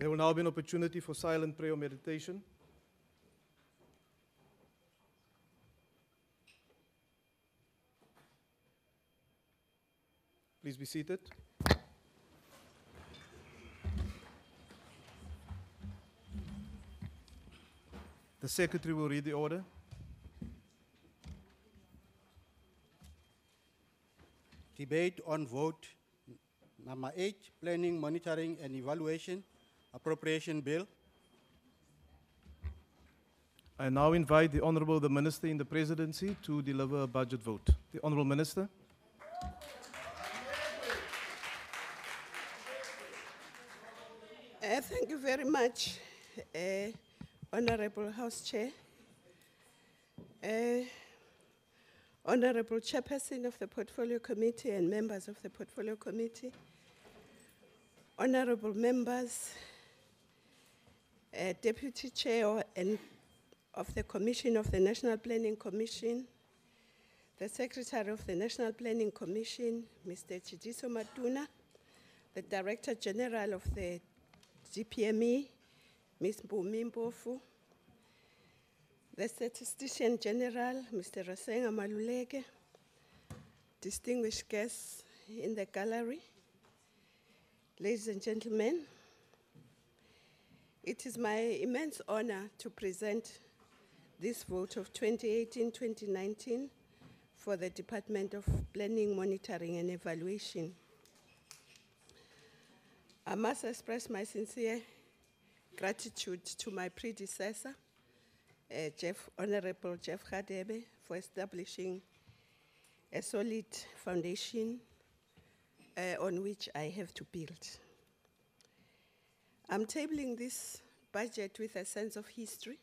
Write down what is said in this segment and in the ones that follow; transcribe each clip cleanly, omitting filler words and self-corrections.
There will now be an opportunity for silent prayer or meditation. Please be seated. The Secretary will read the order. Debate on vote number 8, Planning, Monitoring and Evaluation, Appropriation Bill. I now invite the Honorable the Minister in the Presidency to deliver a budget vote. The Honorable Minister. Thank you very much, Honorable House Chair, Honorable Chairperson of the Portfolio Committee and members of the Portfolio Committee, Honorable members, Deputy Chair of the Commission of the National Planning Commission, the Secretary of the National Planning Commission, Mr. Chidiso Matuna, the Director General of the GPME, Ms. Mpumi Mpofu, the Statistician General, Mr. Rasenga Maluleke, distinguished guests in the gallery, ladies and gentlemen, it is my immense honor to present this vote of 2018-2019 for the Department of Planning, Monitoring and Evaluation. I must express my sincere gratitude to my predecessor, Honorable Jeff Radebe, for establishing a solid foundation on which I have to build. I'm tabling this budget with a sense of history,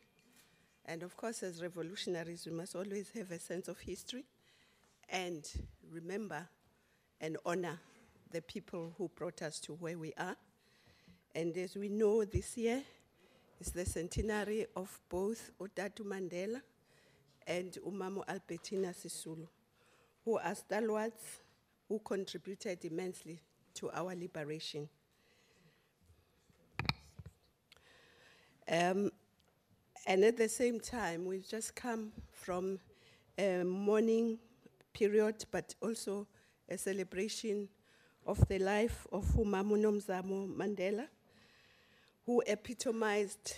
and of course, as revolutionaries, we must always have a sense of history and remember and honor the people who brought us to where we are. And as we know, this year is the centenary of both Utatu Mandela and Umamo Albertina Sisulu, who are stalwarts who contributed immensely to our liberation. And at the same time, we've just come from a mourning period, but also a celebration of the life of Umamo Nomzamo Mandela, who epitomized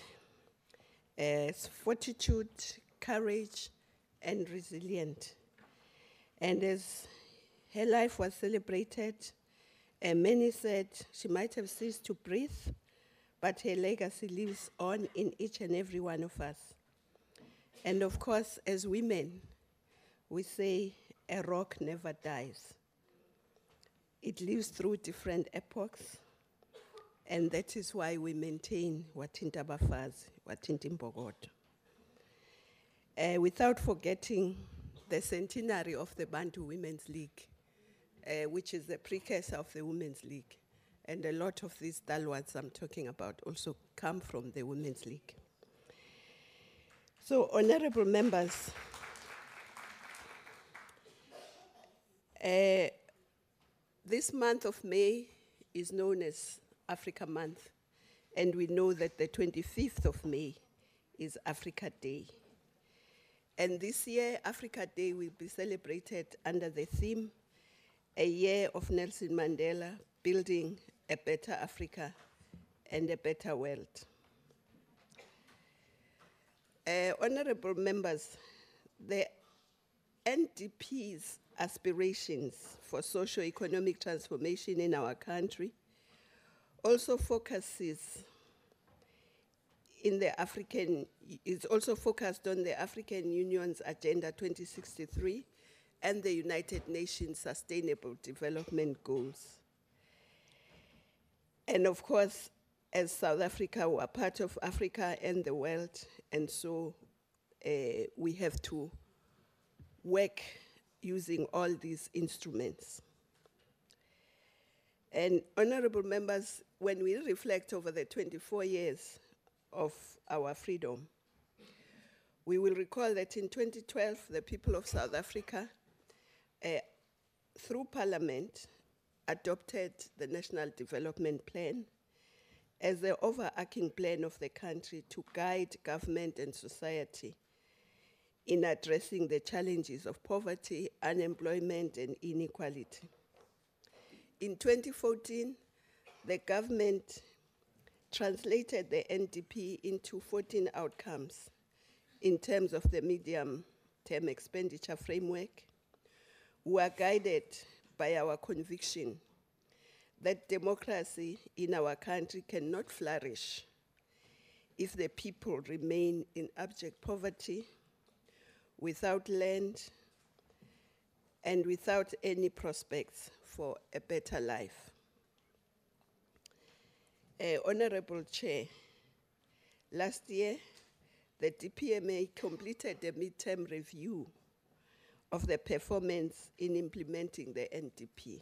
fortitude, courage, and resilience. And as her life was celebrated, many said she might have ceased to breathe, but her legacy lives on in each and every one of us. And of course, as women, we say a rock never dies. It lives through different epochs, and that is why we maintain Watinta Bafazi, Watinta Mbogodo. Without forgetting the centenary of the Bantu Women's League, which is the precursor of the Women's League. And a lot of these stalwarts I'm talking about also come from the Women's League. So, honorable members, this month of May is known as Africa Month, and we know that the 25th of May is Africa Day. And this year, Africa Day will be celebrated under the theme, A Year of Nelson Mandela, Building a Better Africa and a Better World. Honorable members, the NDP's aspirations for socio-economic transformation in our country also focuses is also focused on the African Union's Agenda 2063 and the United Nations Sustainable Development Goals. And of course, as South Africa, we're part of Africa and the world, and so we have to work using all these instruments. And honorable members, when we reflect over the 24 years of our freedom, we will recall that in 2012, the people of South Africa, through Parliament, adopted the National Development Plan, as the overarching plan of the country to guide government and society in addressing the challenges of poverty, unemployment, and inequality. In 2014, the government translated the NDP into 14 outcomes in terms of the medium-term expenditure framework. We are guided by our conviction that democracy in our country cannot flourish if the people remain in abject poverty, without land, and without any prospects for a better life. Honorable Chair, last year, the DPMA completed a midterm review of the performance in implementing the NDP.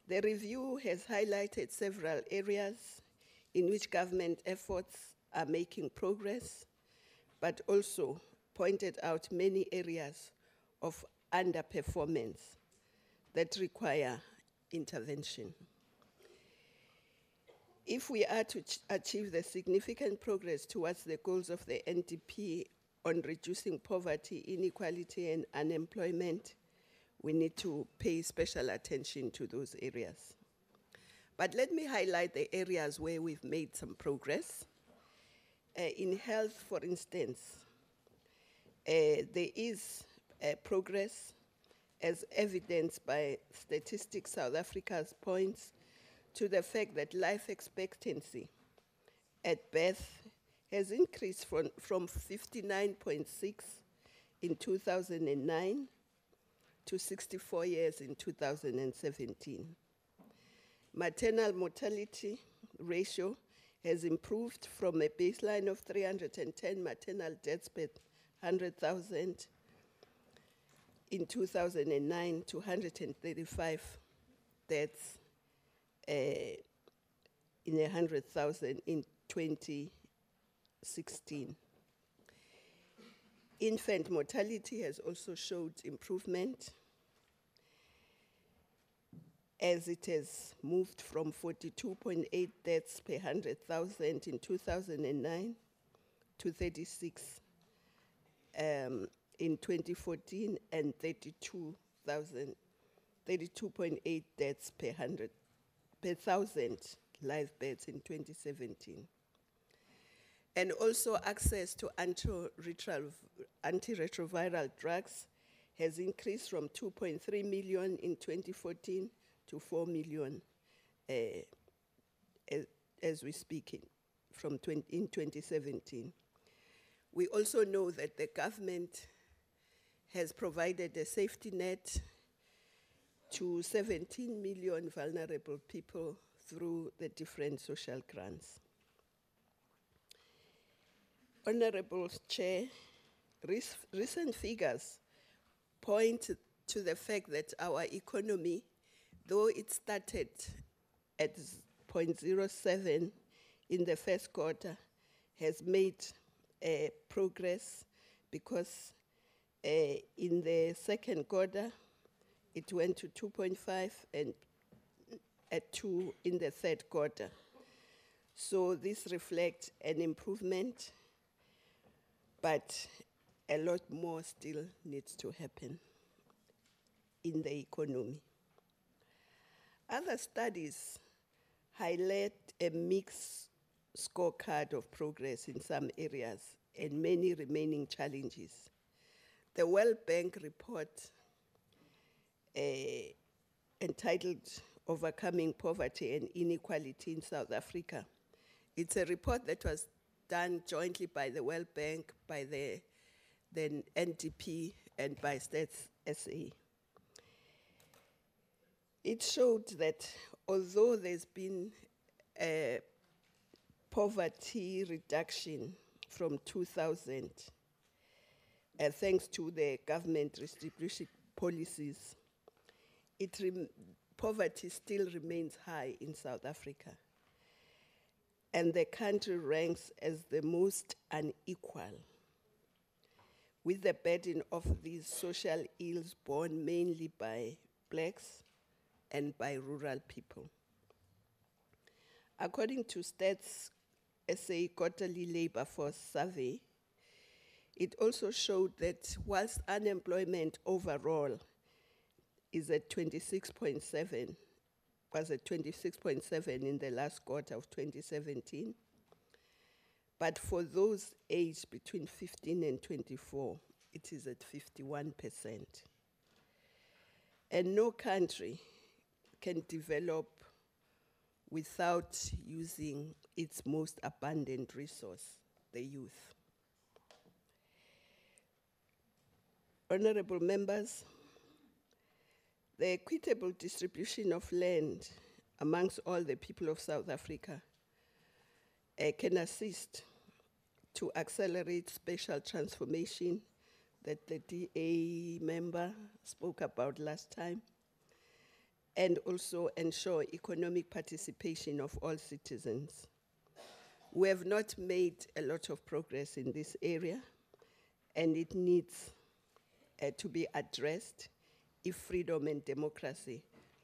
The review has highlighted several areas in which government efforts are making progress, but also pointed out many areas of underperformance that require intervention. If we are to achieve the significant progress towards the goals of the NDP on reducing poverty, inequality, and unemployment, we need to pay special attention to those areas. But let me highlight the areas where we've made some progress. In health, for instance, there is progress as evidenced by Statistics South Africa's points to the fact that life expectancy at birth has increased from 59.6 in 2009 to 64 years in 2017. Maternal mortality ratio has improved from a baseline of 310 maternal deaths per 100,000 in 2009 to 135 deaths in 100,000 in 2016. Infant mortality has also showed improvement as it has moved from 42.8 deaths per 100,000 in 2009 to 36 in 2014 and 32.8 deaths per 1,000 live births in 2017. And also access to antiretroviral drugs has increased from 2.3 million in 2014 to 4 million as we speak in 2017. We also know that the government has provided a safety net to 17 million vulnerable people through the different social grants. Honorable Chair, recent figures point to the fact that our economy, though it started at 0.07 in the first quarter, has made progress because in the second quarter, it went to 2.5 and at 2 in the third quarter. So this reflects an improvement, but a lot more still needs to happen in the economy. Other studies highlight a mixed scorecard of progress in some areas and many remaining challenges. The World Bank report entitled Overcoming Poverty and Inequality in South Africa. It's a report that was done jointly by the World Bank, by the NDP, and by Stats SA. It showed that although there's been a poverty reduction from 2000, thanks to the government redistribution policies, poverty still remains high in South Africa. And the country ranks as the most unequal, with the burden of these social ills borne mainly by blacks and by rural people. According to Stats SA Quarterly Labor Force Survey, it also showed that whilst unemployment overall is at 26.7, was at 26.7 in the last quarter of 2017, but for those aged between 15 and 24, it is at 51%. And no country can develop without using its most abundant resource, the youth. Honorable members, the equitable distribution of land amongst all the people of South Africa can assist to accelerate spatial transformation that the DA member spoke about last time, and also ensure economic participation of all citizens. We have not made a lot of progress in this area, and it needs to be addressed if freedom and democracy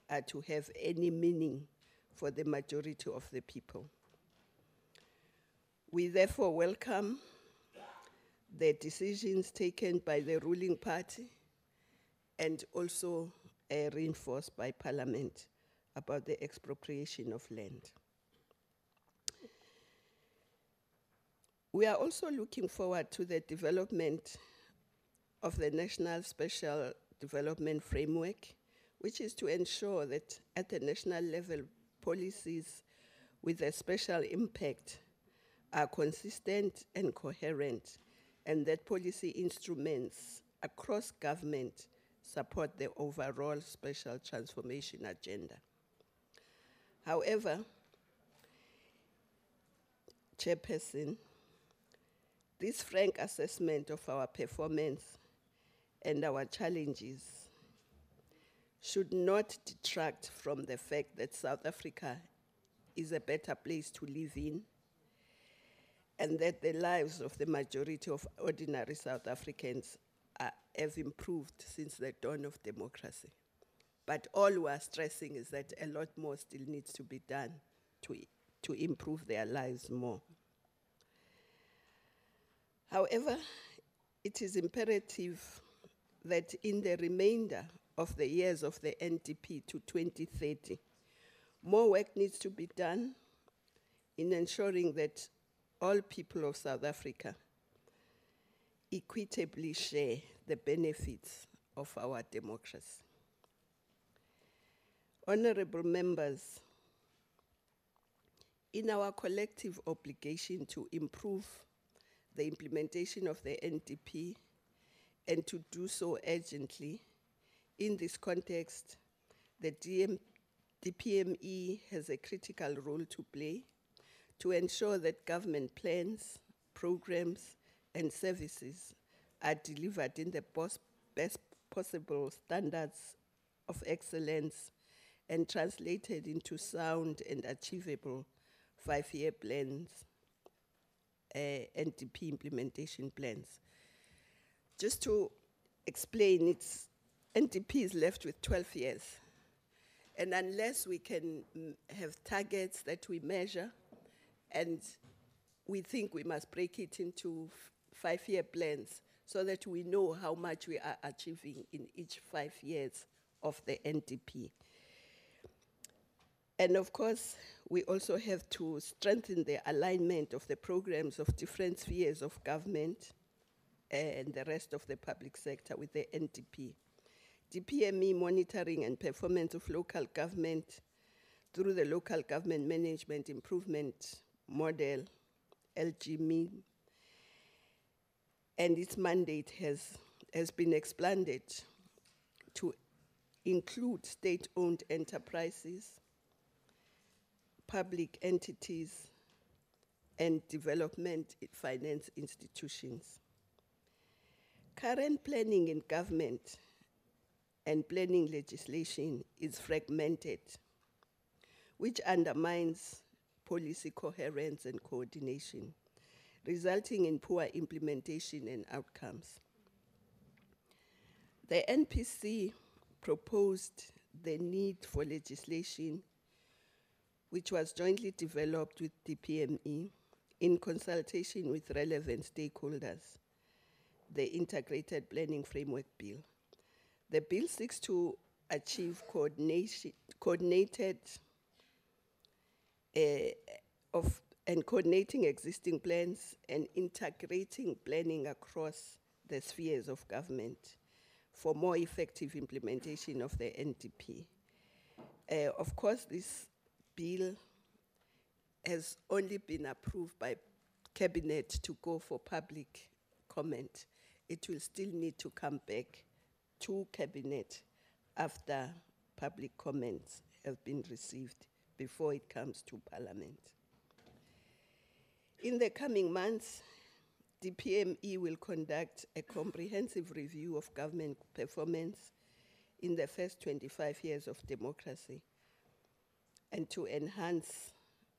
are to have any meaning for the majority of the people. We therefore welcome the decisions taken by the ruling party and also reinforced by Parliament about the expropriation of land. We are also looking forward to the development of the National Special Development Framework, which is to ensure that at the national level, policies with a special impact are consistent and coherent, and that policy instruments across government support the overall special transformation agenda. However, Chairperson, this frank assessment of our performance and our challenges should not detract from the fact that South Africa is a better place to live in, and that the lives of the majority of ordinary South Africans have improved since the dawn of democracy. But all we are stressing is that a lot more still needs to be done to improve their lives more. However, it is imperative that in the remainder of the years of the NDP to 2030, more work needs to be done in ensuring that all people of South Africa equitably share the benefits of our democracy. Honorable members, in our collective obligation to improve the implementation of the NDP and to do so urgently, in this context, the DPME has a critical role to play to ensure that government plans, programs, and services are delivered in the best possible standards of excellence and translated into sound and achievable 5-year plans, NDP implementation plans. Just to explain, NDP is left with 12 years. And unless we can have targets that we measure, and we think we must break it into 5-year plans so that we know how much we are achieving in each 5 years of the NDP. And of course, we also have to strengthen the alignment of the programs of different spheres of government and the rest of the public sector with the NDP. DPME monitoring and performance of local government through the Local Government Management Improvement Model, LGME, and its mandate has been expanded to include state-owned enterprises, public entities, and development finance institutions. Current planning in government and planning legislation is fragmented, which undermines policy coherence and coordination, resulting in poor implementation and outcomes. The NPC proposed the need for legislation which was jointly developed with DPME in consultation with relevant stakeholders, the Integrated Planning Framework Bill. The bill seeks to achieve coordinated and coordinating existing plans and integrating planning across the spheres of government for more effective implementation of the NDP. Of course, this bill has only been approved by Cabinet to go for public comment. It will still need to come back to Cabinet after public comments have been received before it comes to Parliament. In the coming months, DPME will conduct a comprehensive review of government performance in the first 25 years of democracy, and to enhance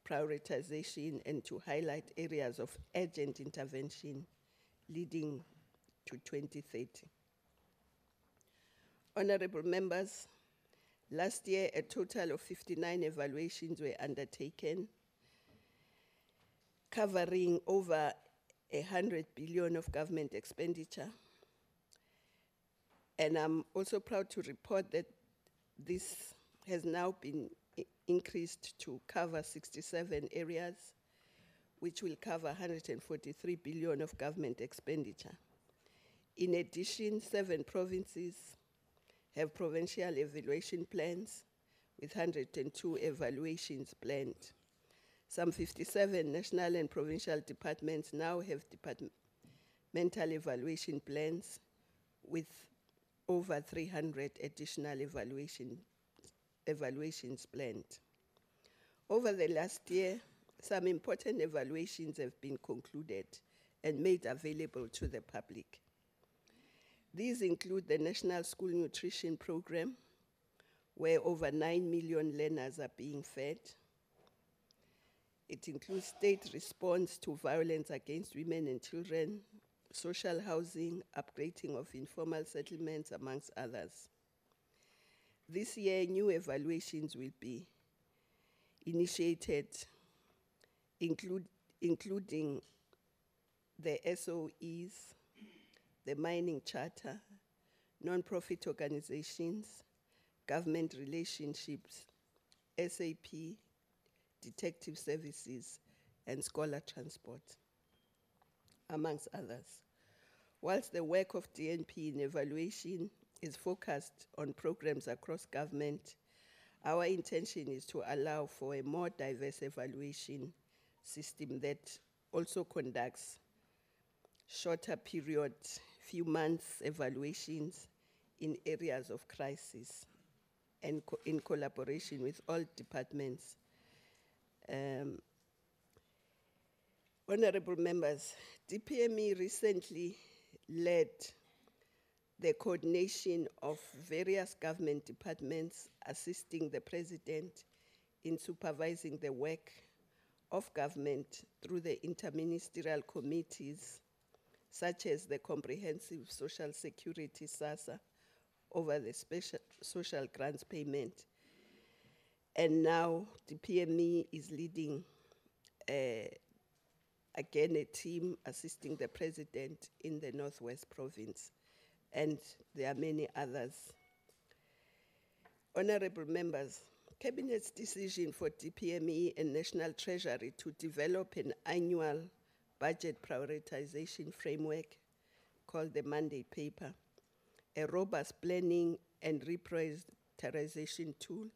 prioritization and to highlight areas of urgent intervention leading to 2030. Honorable members, last year a total of 59 evaluations were undertaken, covering over 100 billion of government expenditure. And I'm also proud to report that this has now been increased to cover 67 areas, which will cover 143 billion of government expenditure. In addition, 7 provinces have provincial evaluation plans with 102 evaluations planned. Some 57 national and provincial departments now have departmental evaluation plans with over 300 additional evaluations planned. Over the last year, some important evaluations have been concluded and made available to the public. These include the National School Nutrition Program, where over 9 million learners are being fed. It includes state response to violence against women and children, social housing, upgrading of informal settlements, amongst others. This year, new evaluations will be initiated, including the SOEs, the Mining Charter, non-profit organizations, government relationships, SAP, detective services, and scholar transport, amongst others. Whilst the work of DNP in evaluation is focused on programs across government, our intention is to allow for a more diverse evaluation system that also conducts shorter period, few months evaluations in areas of crisis and in collaboration with all departments. Honorable members, DPME recently led the coordination of various government departments assisting the President in supervising the work of government through the interministerial committees, such as the Comprehensive Social Security SASSA over the special social grants payment. And now DPME is leading again a team assisting the President in the Northwest Province, and there are many others. Honorable members, Cabinet's decision for DPME and National Treasury to develop an annual budget prioritization framework called the Monday Paper, a robust planning and reprioritization tool,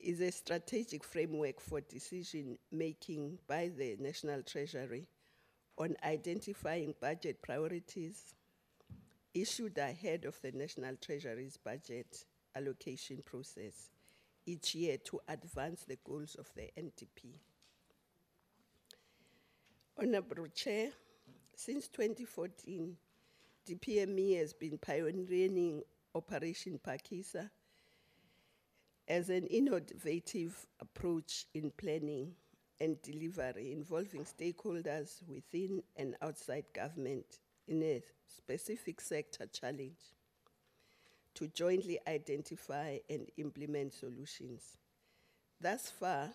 is a strategic framework for decision-making by the National Treasury on identifying budget priorities issued ahead of the National Treasury's budget allocation process each year to advance the goals of the NDP. Honorable Chair, since 2014, DPME has been pioneering Operation Pakisa as an innovative approach in planning and delivery involving stakeholders within and outside government in a specific sector challenge to jointly identify and implement solutions. Thus far,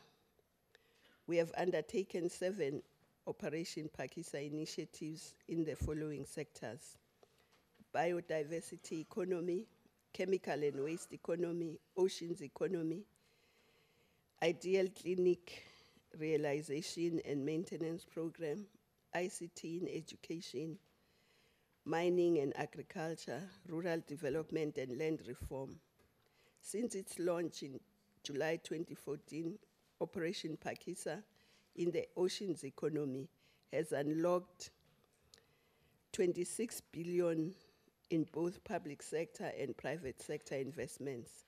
we have undertaken 7 Operation Pakisa initiatives in the following sectors: biodiversity economy, chemical and waste economy, oceans economy, ideal clinic realization and maintenance program, ICT in education, mining and agriculture, rural development and land reform. Since its launch in July 2014, Operation Pakisa in the oceans economy has unlocked 26 billion in both public sector and private sector investments,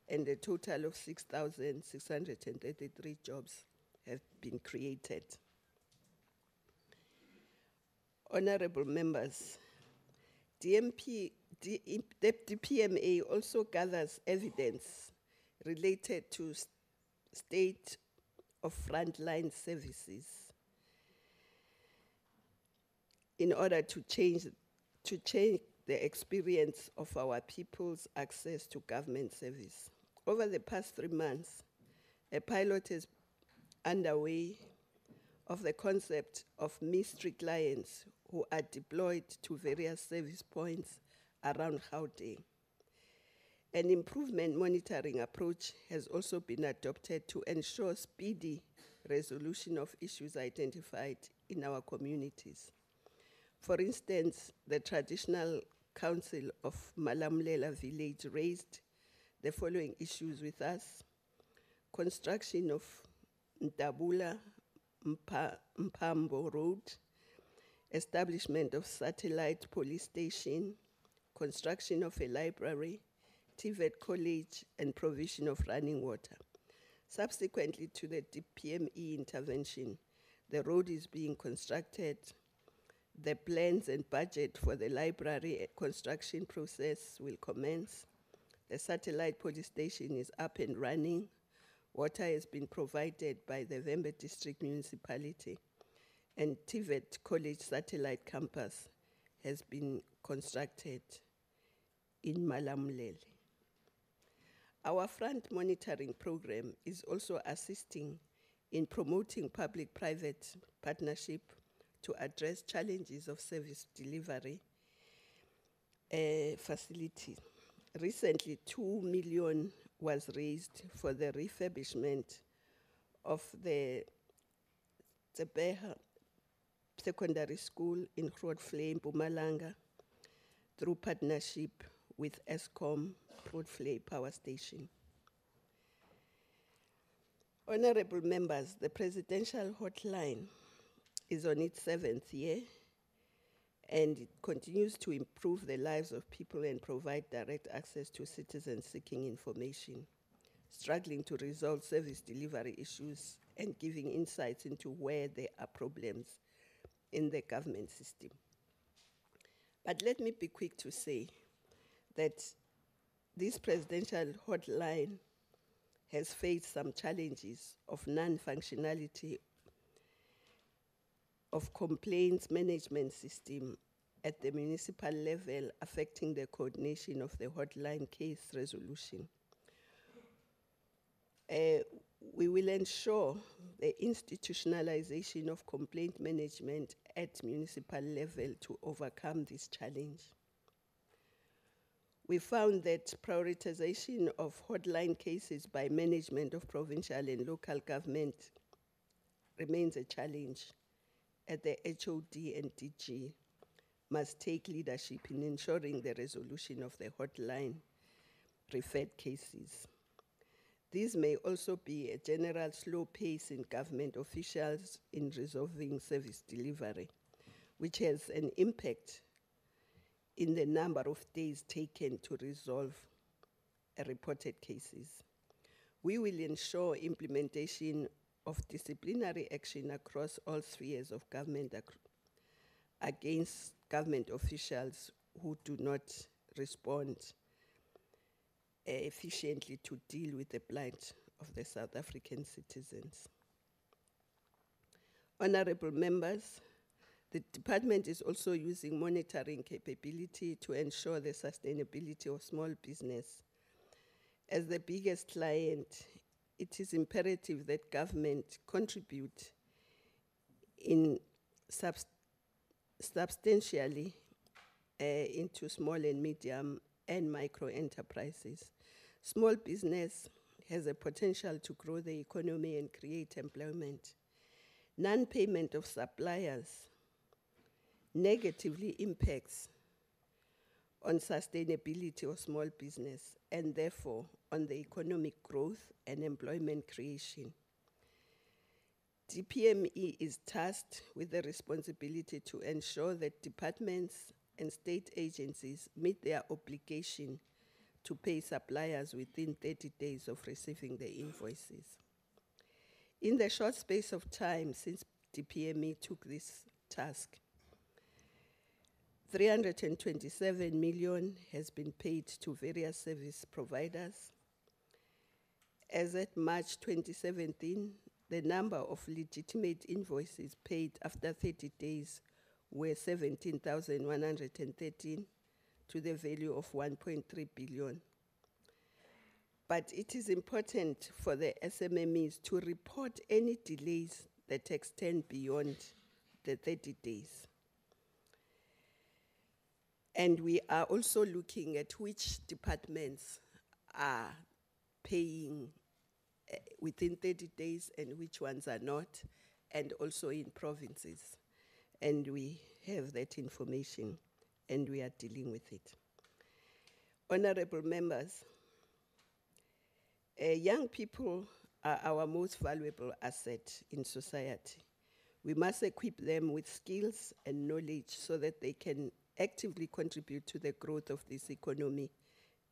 and a total of 6,633 jobs have been created. Honorable members, the DPMA also gathers evidence related to state of frontline services in order to change the experience of our people's access to government service. Over the past 3 months, a pilot is underway of the concept of mystery clients who are deployed to various service points around Gauteng. An improvement monitoring approach has also been adopted to ensure speedy resolution of issues identified in our communities. For instance, the traditional council of Malamlela village raised the following issues with us: construction of Ndabula Mpambo Road, establishment of satellite police station, construction of a library, TVET college, and provision of running water. Subsequently to the DPME intervention, the road is being constructed. The plans and budget for the library construction process will commence. The satellite police station is up and running. Water has been provided by the Vembe District Municipality, and TVET College Satellite Campus has been constructed in Malamulele. Our front monitoring program is also assisting in promoting public-private partnership to address challenges of service delivery facility. Recently, 2 million was raised for the refurbishment of the Tsebeha Secondary School in Grootvlei, Mpumalanga, through partnership with Eskom Grootvlei Power Station. Honorable members, the presidential hotline is on its 7th year, and it continues to improve the lives of people and provide direct access to citizens seeking information, struggling to resolve service delivery issues, and giving insights into where there are problems in the government system. But let me be quick to say that this presidential hotline has faced some challenges of non-functionality of complaints management system at the municipal level, affecting the coordination of the hotline case resolution. We will ensure the institutionalization of complaint management at municipal level to overcome this challenge. We found that prioritization of hotline cases by management of provincial and local government remains a challenge, at the HOD and DG must take leadership in ensuring the resolution of the hotline referred cases. This may also be a general slow pace in government officials in resolving service delivery, which has an impact in the number of days taken to resolve reported cases. We will ensure implementation of disciplinary action across all spheres of government against government officials who do not respond efficiently to deal with the plight of the South African citizens. Honorable members, the department is also using monitoring capability to ensure the sustainability of small business. As the biggest client it is imperative that government contribute in substantially into small and medium and micro enterprises. Small business has a potential to grow the economy and create employment. Non-payment of suppliers negatively impacts on sustainability of small business and therefore on the economic growth and employment creation. DPME is tasked with the responsibility to ensure that departments and state agencies meet their obligation to pay suppliers within 30 days of receiving the invoices. In the short space of time since DPME took this task, 327 million has been paid to various service providers. As at March 2017, the number of legitimate invoices paid after 30 days were 17,113 to the value of 1.3 billion. But it is important for the SMMEs to report any delays that extend beyond the 30 days. And we are also looking at which departments are paying within 30 days and which ones are not, and also in provinces. And we have that information, and we are dealing with it. Honorable members, young people are our most valuable asset in society. We must equip them with skills and knowledge so that they can actively contribute to the growth of this economy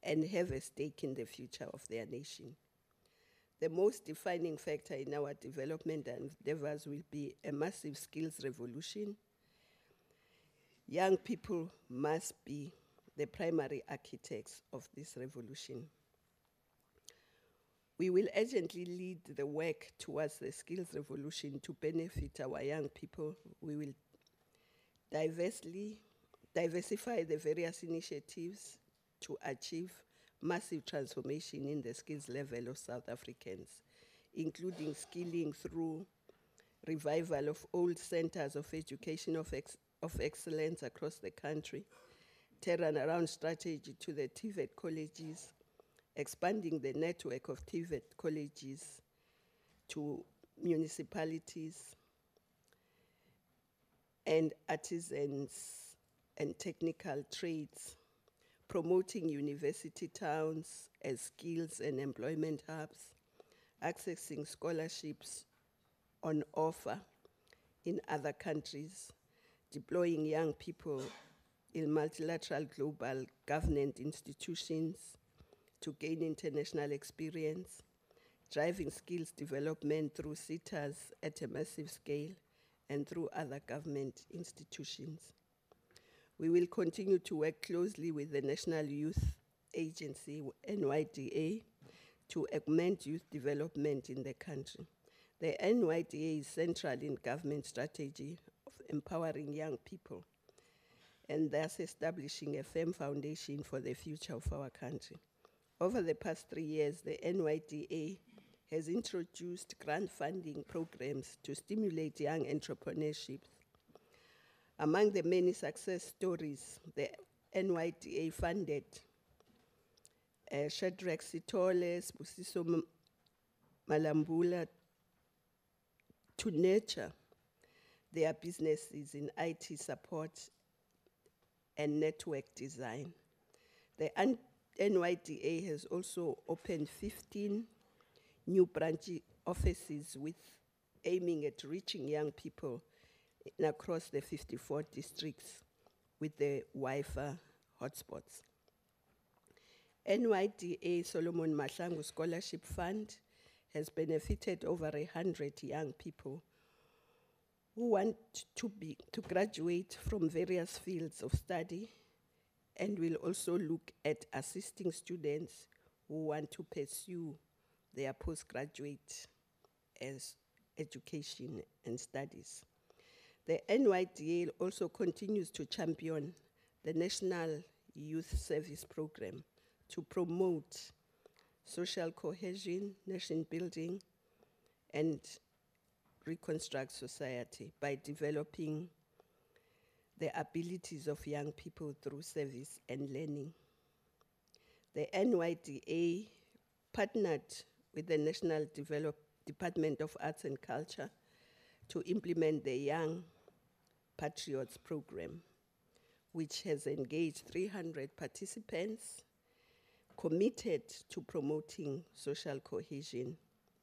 and have a stake in the future of their nation. The most defining factor in our development endeavors will be a massive skills revolution. Young people must be the primary architects of this revolution. We will urgently lead the work towards the skills revolution to benefit our young people. We will diversify the various initiatives to achieve massive transformation in the skills level of South Africans, including skilling through revival of old centers of education of excellence across the country, turnaround strategy to the TVET colleges, expanding the network of TVET colleges to municipalities and artisans and technical trades, promoting university towns as skills and employment hubs, accessing scholarships on offer in other countries, deploying young people in multilateral global governance institutions to gain international experience, driving skills development through SETAs at a massive scale and through other government institutions. We will continue to work closely with the National Youth Agency, NYDA, to augment youth development in the country. The NYDA is central in government strategy of empowering young people and thus establishing a firm foundation for the future of our country. Over the past 3 years, the NYDA has introduced grant funding programs to stimulate young entrepreneurship. Among the many success stories, the NYDA funded Shadrach Sitole, Spusiso Malambula to nurture their businesses in IT support and network design. The NYDA has also opened 15 new branch offices with aiming at reaching young people across the 54 districts with the Wi-Fi hotspots. NYDA Solomon Mahlangu Scholarship Fund has benefited over 100 young people who want to graduate from various fields of study, and will also look at assisting students who want to pursue their postgraduate education and studies. The NYDA also continues to champion the National Youth Service Program to promote social cohesion, nation building, and reconstruct society by developing the abilities of young people through service and learning. The NYDA partnered with the National Department of Arts and Culture to implement the Young Patriots program, which has engaged 300 participants committed to promoting social cohesion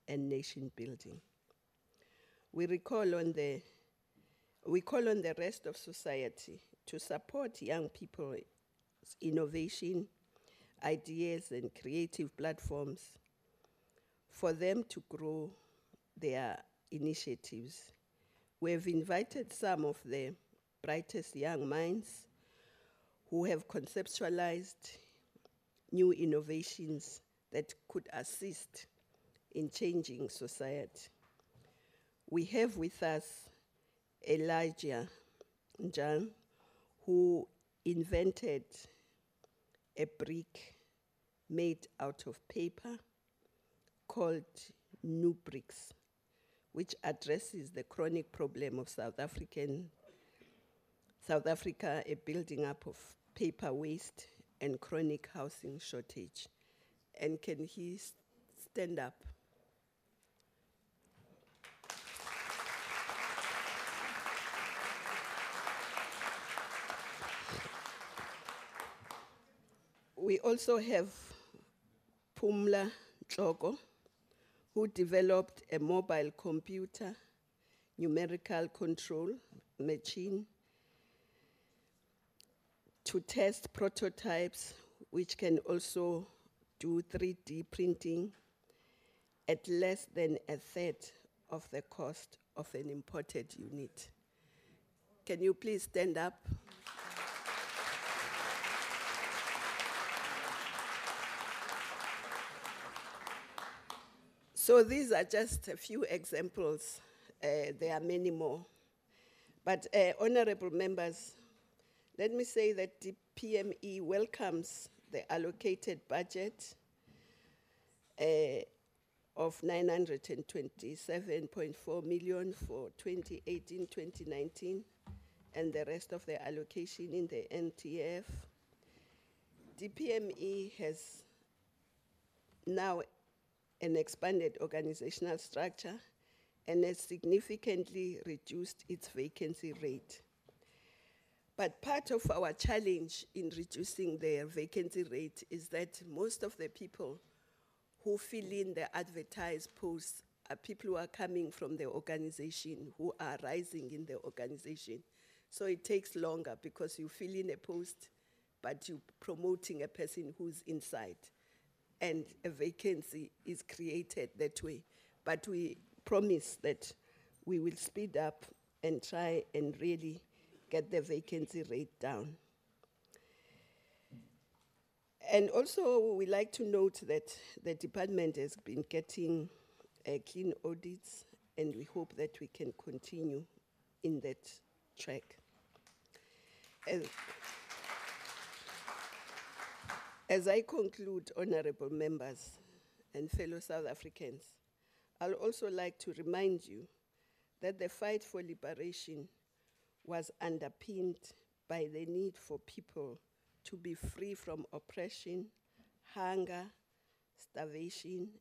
and nation building. We call on the rest of society to support young people's innovation, ideas, and creative platforms for them to grow their initiatives. We have invited some of the brightest young minds who have conceptualized new innovations that could assist in changing society. We have with us Elijah Njang, who invented a brick made out of paper called New Bricks, which addresses the chronic problem of South Africa, a building up of paper waste and chronic housing shortage. And can he stand up? We also have Pumla Tloko, who developed a mobile computer numerical control machine to test prototypes, which can also do 3D printing at less than a third of the cost of an imported unit. Can you please stand up? So these are just a few examples. There are many more. But honorable members, let me say that the PME welcomes the allocated budget of 927.4 million for 2018-2019, and the rest of the allocation in the NTF. The PME has now an expanded organizational structure and has significantly reduced its vacancy rate. But part of our challenge in reducing their vacancy rate is that most of the people who fill in the advertised posts are people who are coming from the organization, who are rising in the organization. So it takes longer because you fill in a post, but you're promoting a person who's inside. And a vacancy is created that way. But we promise that we will speed up and try and really get the vacancy rate down. And also, we like to note that the department has been getting clean audits, and we hope that we can continue in that track. As I conclude, honorable members and fellow South Africans, I'll also like to remind you that the fight for liberation was underpinned by the need for people to be free from oppression, hunger, starvation,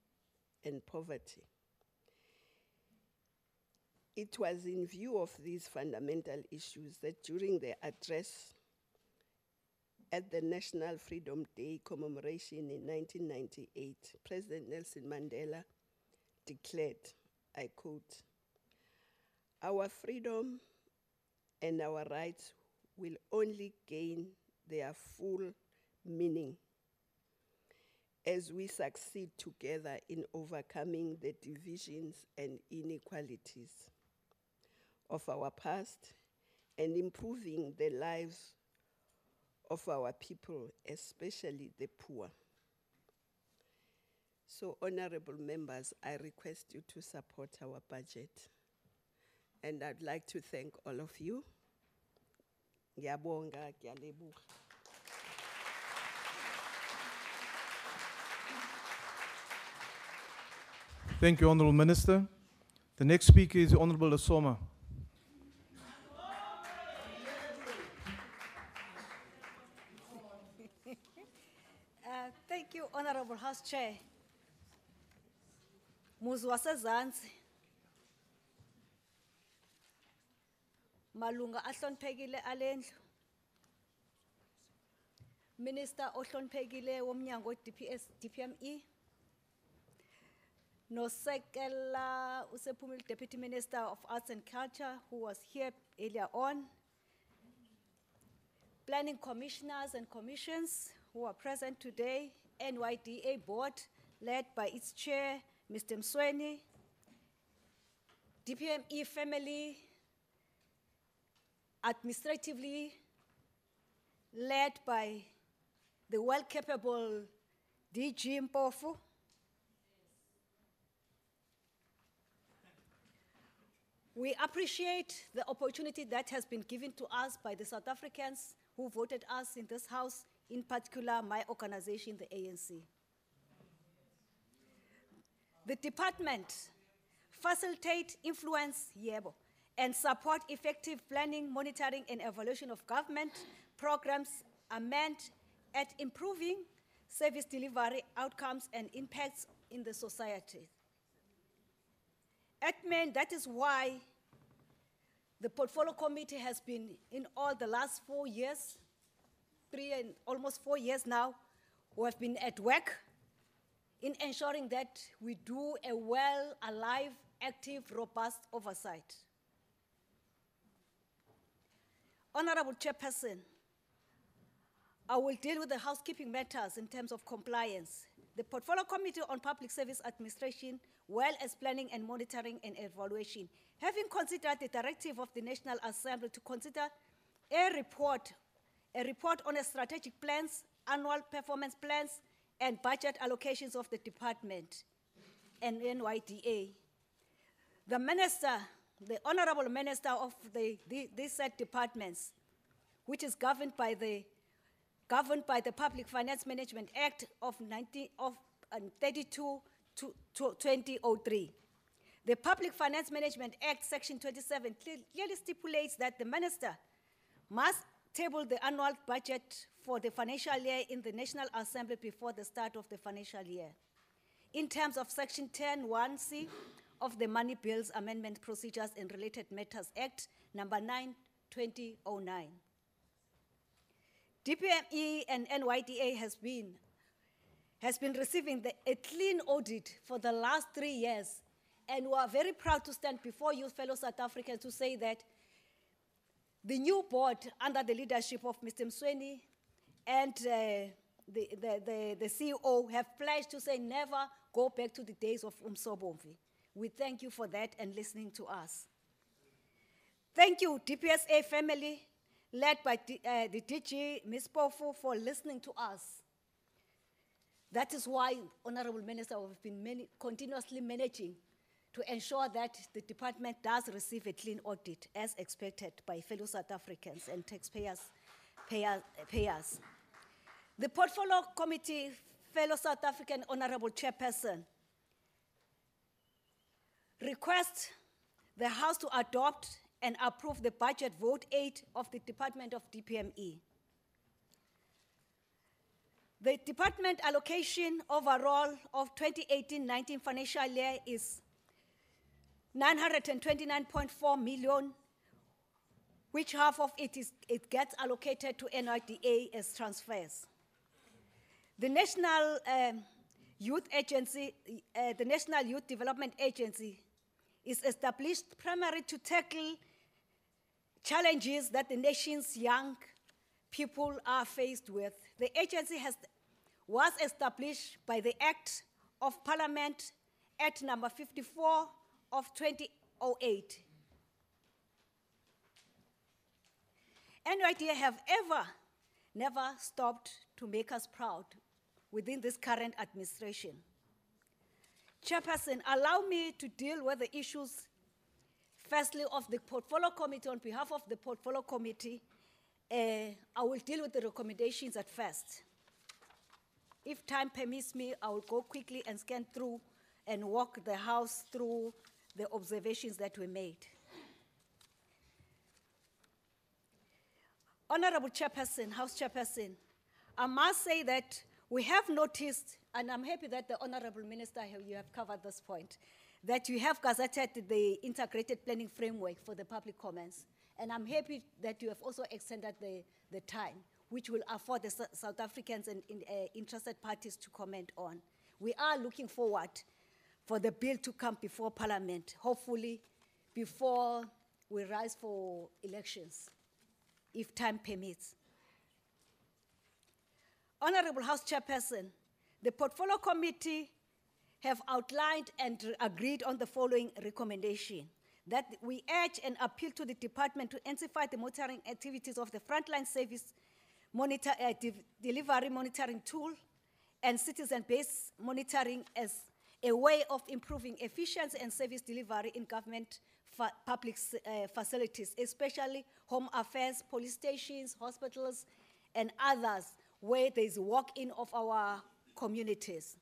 and poverty. It was in view of these fundamental issues that during the address at the National Freedom Day commemoration in 1998, President Nelson Mandela declared, I quote, "Our freedom and our rights will only gain their full meaning as we succeed together in overcoming the divisions and inequalities of our past and improving the lives of our people, especially the poor." So, honorable members, I request you to support our budget. And I'd like to thank all of you. Ngiyabonga, ngiyalebuka. Thank you, Honourable Minister. The next speaker is the Honourable Asoma. Thank you, Honorable House Chair. Muzi wasezantsi. Malunga ahloniphekile alendlu. Minister ohloniphekile womnyango DPME. Nosekela usephumile Deputy Minister of Arts and Culture, who was here earlier on. Planning commissioners and commissions who are present today. NYDA board, led by its chair, Mr. Msweni. DPME family, administratively led by the well-capable DG Mpofu. We appreciate the opportunity that has been given to us by the South Africans who voted us in this house, in particular my organization, the ANC. The department facilitate, influence, yebo, and support effective planning, monitoring, and evaluation of government programs are meant at improving service delivery outcomes and impacts in the society. That is why the Portfolio Committee has been in all the last 4 years, almost 4 years now, we have been at work in ensuring that we do a well, alive, active, robust oversight. Honorable Chairperson, I will deal with the housekeeping matters in terms of compliance. The Portfolio Committee on Public Service Administration, well as planning and monitoring and evaluation, having considered the directive of the National Assembly to consider a report on a strategic plans, annual performance plans, and budget allocations of the department and NYDA. The minister, the honorable minister of these said departments, which is governed by the Public Finance Management Act of 32 to 2003. The Public Finance Management Act, Section 27, clearly stipulates that the minister must table the annual budget for the financial year in the National Assembly before the start of the financial year. In terms of Section 10(1)(c) of the Money Bills Amendment Procedures and Related Matters Act, number 9, 2009. DPME and NYDA has been receiving a clean audit for the last 3 years, and we are very proud to stand before you, fellow South Africans, to say that the new board, under the leadership of Mr. Msweni and the CEO, have pledged to say never go back to the days of Umsobomvi. We thank you for that and listening to us. Thank you, DPSA family, led by the DG, Ms. Pofu, for listening to us. That is why, Honorable Minister, we've been continuously managing to ensure that the department does receive a clean audit as expected by fellow South Africans and taxpayers. The Portfolio Committee, fellow South African Honorable Chairperson, requests the House to adopt and approve the budget vote 8 of the Department of DPME. The department allocation overall of 2018-19 financial year is 929.4 million, which half of it gets allocated to NYDA as transfers. The National Youth Agency, the National Youth Development Agency, is established primarily to tackle challenges that the nation's young people are faced with. The agency was established by the Act of Parliament, Act number 54 of 2008. NYDA have never stopped to make us proud within this current administration. Chairperson, allow me to deal with the issues, firstly, of the Portfolio Committee. On behalf of the Portfolio Committee, I will deal with the recommendations at first. If time permits me, I will go quickly and scan through and walk the House through the observations that were made. Honorable Chairperson, House Chairperson, I must say that we have noticed, and I'm happy that the Honorable Minister, you have covered this point, that you have gazetted the integrated planning framework for the public comments. And I'm happy that you have also extended the time, which will afford the South Africans and interested parties to comment on. We are looking forward for the bill to come before Parliament, hopefully before we rise for elections, if time permits. Honorable House Chairperson, the Portfolio Committee have outlined and agreed on the following recommendation: that we urge and appeal to the department to intensify the monitoring activities of the frontline service delivery monitoring tool and citizen-based monitoring as a way of improving efficiency and service delivery in government public facilities, especially home affairs, police stations, hospitals, and others where there is walk-in of our communities.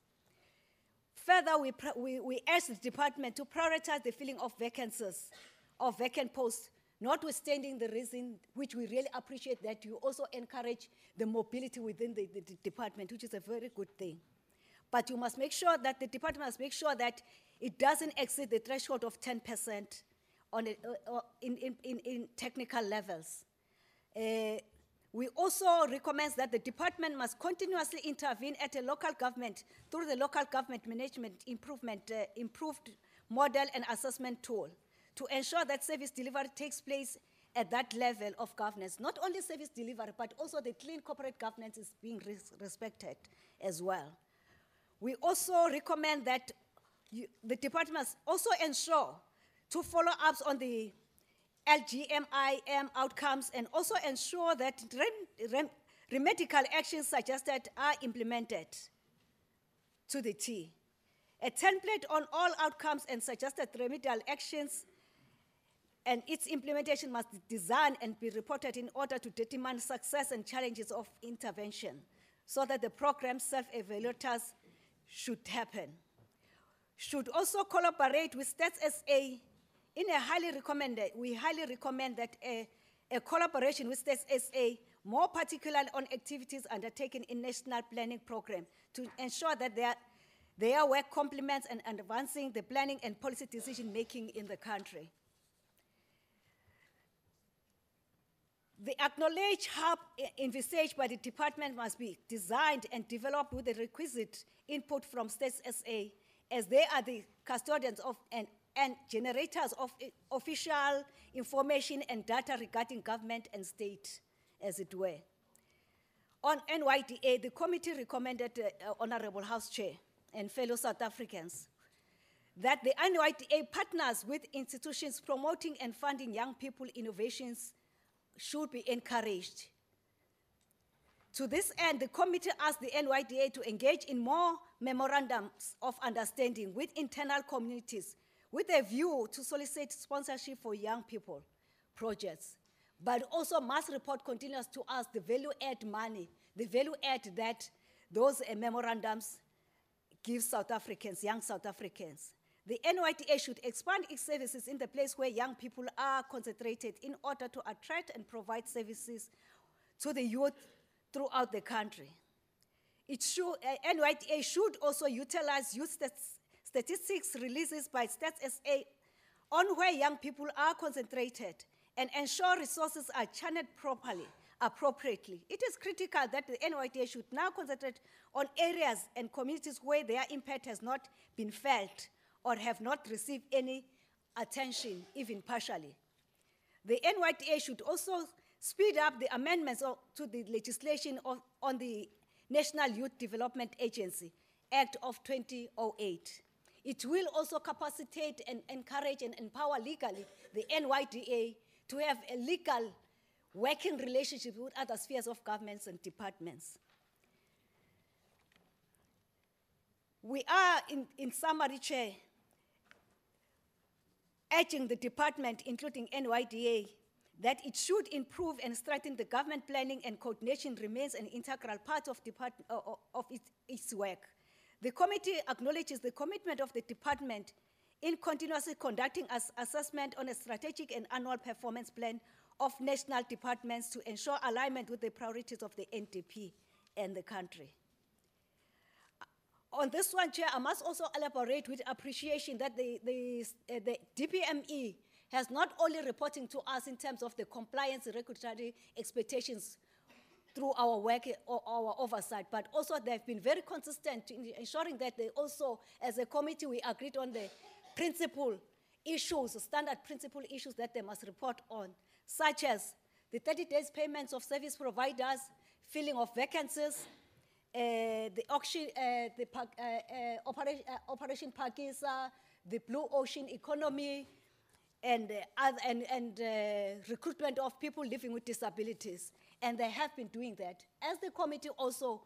Further, we urge the department to prioritize the filling of vacancies, of vacant posts, notwithstanding the reason which we really appreciate that you also encourage the mobility within the department, which is a very good thing. But you must make sure that the department must make sure that it doesn't exceed the threshold of 10% on in technical levels. We also recommend that the department must continuously intervene at a local government through the local government management improved model and assessment tool to ensure that service delivery takes place at that level of governance. Not only service delivery, but also the clean corporate governance is being respected as well. We also recommend that the department must also ensure to follow ups on the LGMIM outcomes and also ensure that remedial actions suggested are implemented to the T. A template on all outcomes and suggested remedial actions and its implementation must be designed and be reported in order to determine success and challenges of intervention so that the program self-evaluators should happen. Should also collaborate with Stats SA. We highly recommend that a collaboration with Stats SA, more particularly on activities undertaken in national planning program to ensure that their work complements and advancing the planning and policy decision making in the country. The acknowledged hub envisaged by the department must be designed and developed with the requisite input from Stats SA, as they are the custodians of and generators of official information and data regarding government and state, as it were. On NYDA, the committee recommended, Honorable House Chair and fellow South Africans, that the NYDA partners with institutions promoting and funding young people innovations should be encouraged. To this end, the committee asked the NYDA to engage in more memorandums of understanding with internal communities with a view to solicit sponsorship for young people projects, but also must report continuous to us the value-add money, the value-add that those memorandums give South Africans, young South Africans. The NYDA should expand its services in the place where young people are concentrated in order to attract and provide services to the youth throughout the country. NYDA should also utilize youth statistics releases by Stats SA on where young people are concentrated and ensure resources are channeled appropriately. It is critical that the NYDA should now concentrate on areas and communities where their impact has not been felt or have not received any attention, even partially. The NYDA should also speed up the amendments to the legislation on the National Youth Development Agency, Act of 2008. It will also capacitate and encourage and empower legally the NYDA to have a legal working relationship with other spheres of governments and departments. We are, in summary, Chair, urging the department, including NYDA, that it should improve and strengthen the government planning and coordination remains an integral part of its work. The committee acknowledges the commitment of the department in continuously conducting assessment on a strategic and annual performance plan of national departments to ensure alignment with the priorities of the NDP and the country. On this one, Chair, I must also elaborate with appreciation that the DPME has not only reporting to us in terms of the compliance and regulatory expectations through our work or our oversight, but also they've been very consistent in ensuring that they also, as a committee, we agreed on the principal issues, standard principal issues that they must report on, such as the 30 days payments of service providers, filling of vacancies, the auction, Operation Pakisa, the Blue Ocean economy, and recruitment of people living with disabilities. And they have been doing that. As the committee also,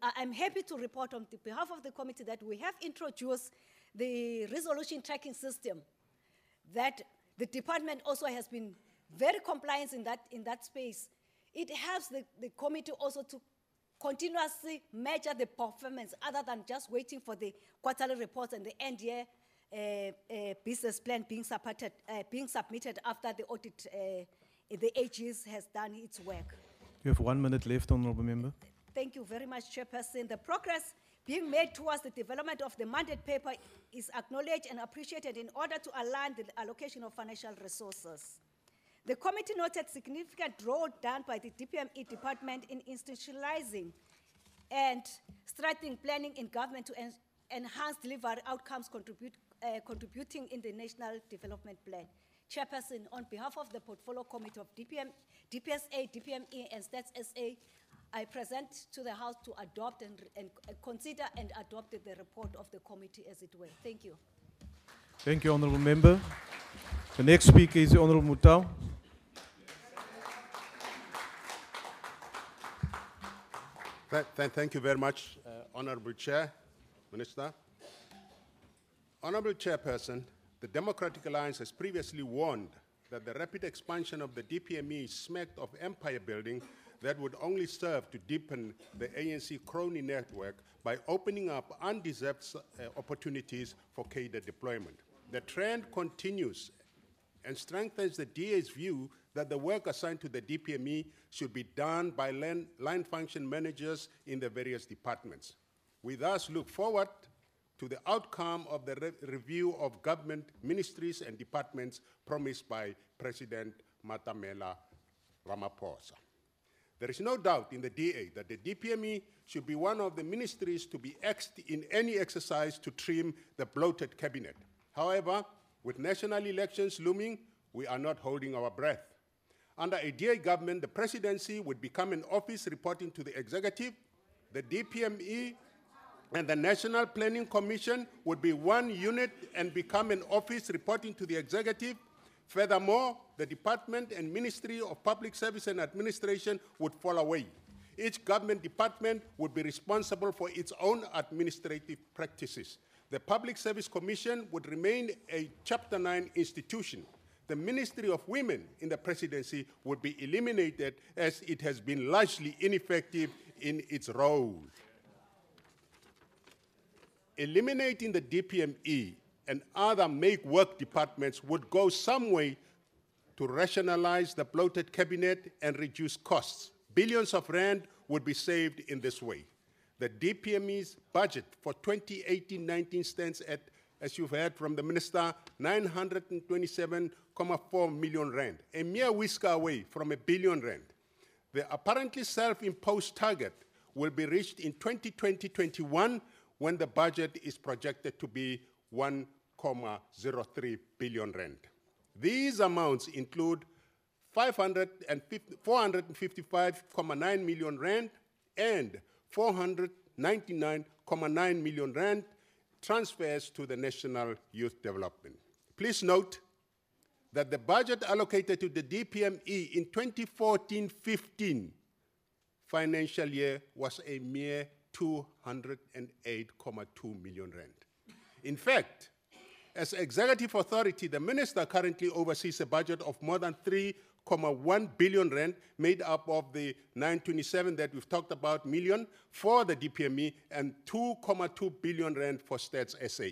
I'm happy to report on behalf of the committee that we have introduced the resolution tracking system, that the department also has been very compliant in that space. It helps the committee also to continuously measure the performance other than just waiting for the quarterly reports and the end year business plan being submitted after the audit, the AGs has done its work. You have 1 minute left, Honourable Member. Thank you very much, Chairperson. The progress being made towards the development of the mandate paper is acknowledged and appreciated in order to align the allocation of financial resources. The committee noted significant role done by the DPME department in institutionalizing and strengthening planning in government to enhance delivery outcomes contributing in the National Development Plan. Chairperson, on behalf of the Portfolio Committee of DPSA, DPME, and Stats SA, I present to the House to adopt and consider and adopt the report of the committee as it were. Thank you. Thank you, Honourable Member. The next speaker is the Honourable Mutau. Thank you very much, Honourable Chair, Minister. Honourable Chairperson, the Democratic Alliance has previously warned that the rapid expansion of the DPME smacked of empire building that would only serve to deepen the ANC crony network by opening up undeserved opportunities for cadre deployment. The trend continues and strengthens the DA's view that the work assigned to the DPME should be done by line function managers in the various departments. We thus look forward to the outcome of the review of government ministries and departments promised by President Matamela Ramaphosa. There is no doubt in the DA that the DPME should be one of the ministries to be axed in any exercise to trim the bloated cabinet. However, with national elections looming, we are not holding our breath. Under a DA government, the presidency would become an office reporting to the executive. The DPME and the National Planning Commission would be one unit and become an office reporting to the executive. Furthermore, the Department and Ministry of Public Service and Administration would fall away. Each government department would be responsible for its own administrative practices. The Public Service Commission would remain a Chapter 9 institution. The Ministry of Women in the presidency would be eliminated as it has been largely ineffective in its role. Eliminating the DPME and other make-work departments would go some way to rationalize the bloated cabinet and reduce costs. Billions of rand would be saved in this way. The DPME's budget for 2018-19 stands at, as you've heard from the Minister, 927.4 million rand, a mere whisker away from R1 billion. The apparently self-imposed target will be reached in 2020-21 when the budget is projected to be 1.03 billion rand. These amounts include 455.9 million rand and 499.9 million rand transfers to the National Youth Development. Please note that the budget allocated to the DPME in 2014-15 financial year was a mere 208.2 million rand. In fact, As executive authority, the minister currently oversees a budget of more than 3.1 billion rand, made up of the 927 that we've talked about million for the DPME and 2.2 billion rand for Stats SA.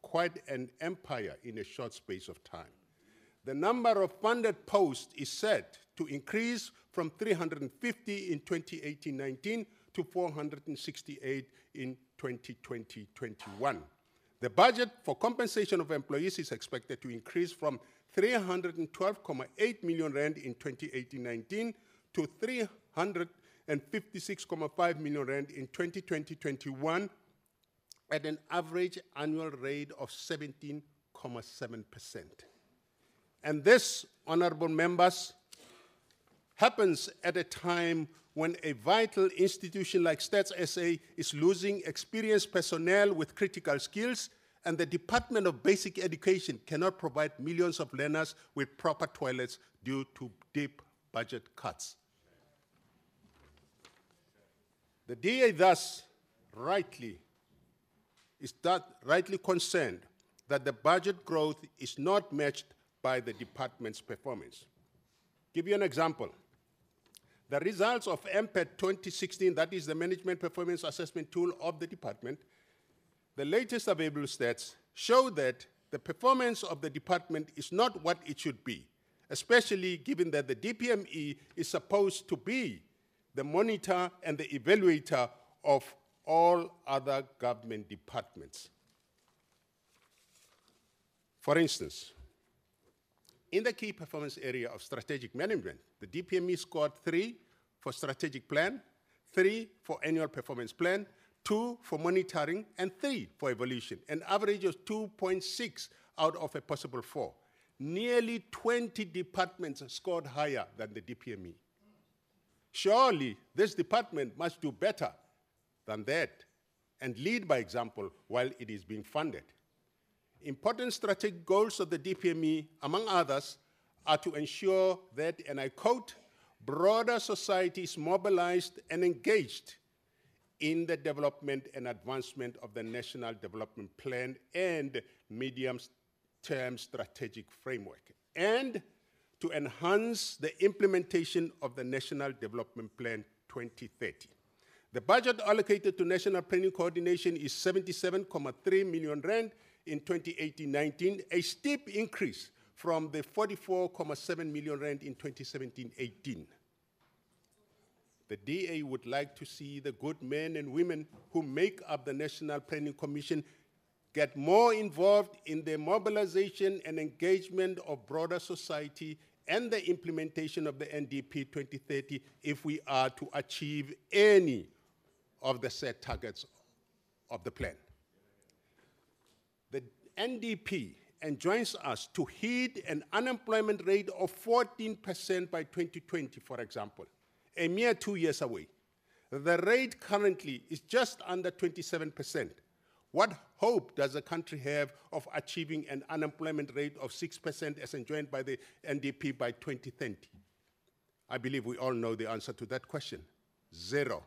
Quite an empire in a short space of time. The number of funded posts is set to increase from 350 in 2018-19 to 468 in 2020-21. The budget for compensation of employees is expected to increase from 312.8 million rand in 2018-19 to 356.5 million rand in 2020-21 at an average annual rate of 17.7%. And this, honorable members, happens at a time when a vital institution like Stats SA is losing experienced personnel with critical skills, and the Department of Basic Education cannot provide millions of learners with proper toilets due to deep budget cuts. The DA thus rightly concerned that the budget growth is not matched by the department's performance. Give you an example. The results of MPET 2016, that is the Management Performance Assessment tool of the department, the latest available stats show that the performance of the department is not what it should be, especially given that the DPME is supposed to be the monitor and the evaluator of all other government departments. For instance, in the key performance area of strategic management, the DPME scored 3 for strategic plan, 3 for annual performance plan, 2 for monitoring, and 3 for evaluation, an average of 2.6 out of a possible 4. Nearly 20 departments scored higher than the DPME. Surely, this department must do better than that and lead by example while it is being funded. Important strategic goals of the DPME, among others, are to ensure that, and I quote, broader society is mobilized and engaged in the development and advancement of the National Development Plan and medium-term strategic framework, and to enhance the implementation of the National Development Plan 2030. The budget allocated to national planning coordination is 77.3 million rand in 2018-19, a steep increase from the 44.7 million rand in 2017-18. The DA would like to see the good men and women who make up the National Planning Commission get more involved in the mobilization and engagement of broader society and the implementation of the NDP 2030 if we are to achieve any of the set targets of the plan. The NDP enjoins us to hit an unemployment rate of 14% by 2020, for example, a mere 2 years away. The rate currently is just under 27%. What hope does the country have of achieving an unemployment rate of 6% as enjoined by the NDP by 2030? I believe we all know the answer to that question: 0.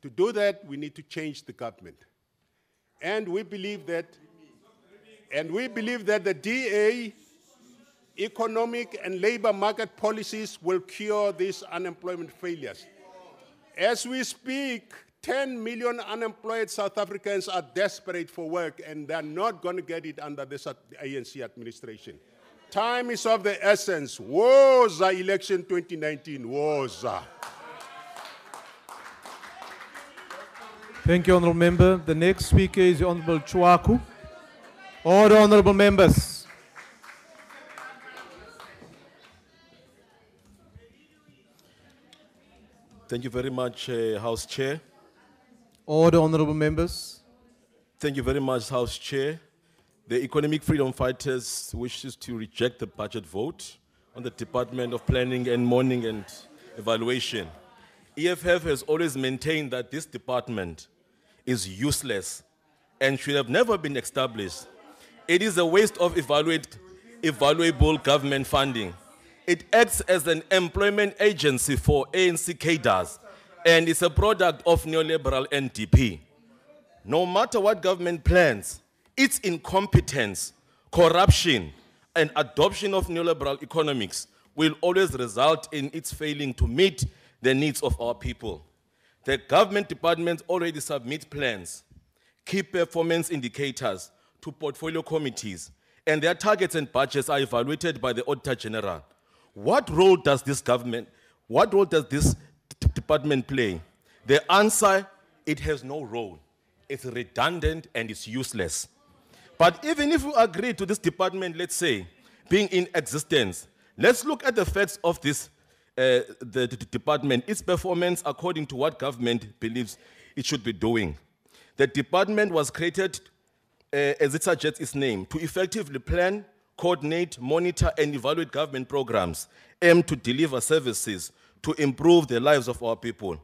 To do that, we need to change the government. And we believe that, the DA economic and labor market policies will cure these unemployment failures. As we speak, 10 million unemployed South Africans are desperate for work, and they're not going to get it under this ANC administration. Time is of the essence. Woza election 2019, woza. Thank you, Honourable Member. The next speaker is the Honourable Chwaku. Order, Honourable Members. Thank you very much, House Chair. Order, Honourable Members. Thank you very much, House Chair. The Economic Freedom Fighters wishes to reject the budget vote on the Department of Planning and Monitoring and Evaluation. EFF has always maintained that this department is useless and should have never been established. It is a waste of evaluable government funding. It acts as an employment agency for ANC cadres, and it's a product of neoliberal NDP. No matter what government plans, its incompetence, corruption, and adoption of neoliberal economics will always result in its failing to meet the needs of our people. The government departments already submit plans, key performance indicators to portfolio committees, and their targets and budgets are evaluated by the Auditor General. What role does this department play? The answer, it has no role. It's redundant and it's useless. But even if we agree to this department, let's say, being in existence, let's look at the facts of this the department, its performance according to what government believes it should be doing. The department was created, as it suggests its name, to effectively plan, coordinate, monitor, and evaluate government programs aimed to deliver services to improve the lives of our people.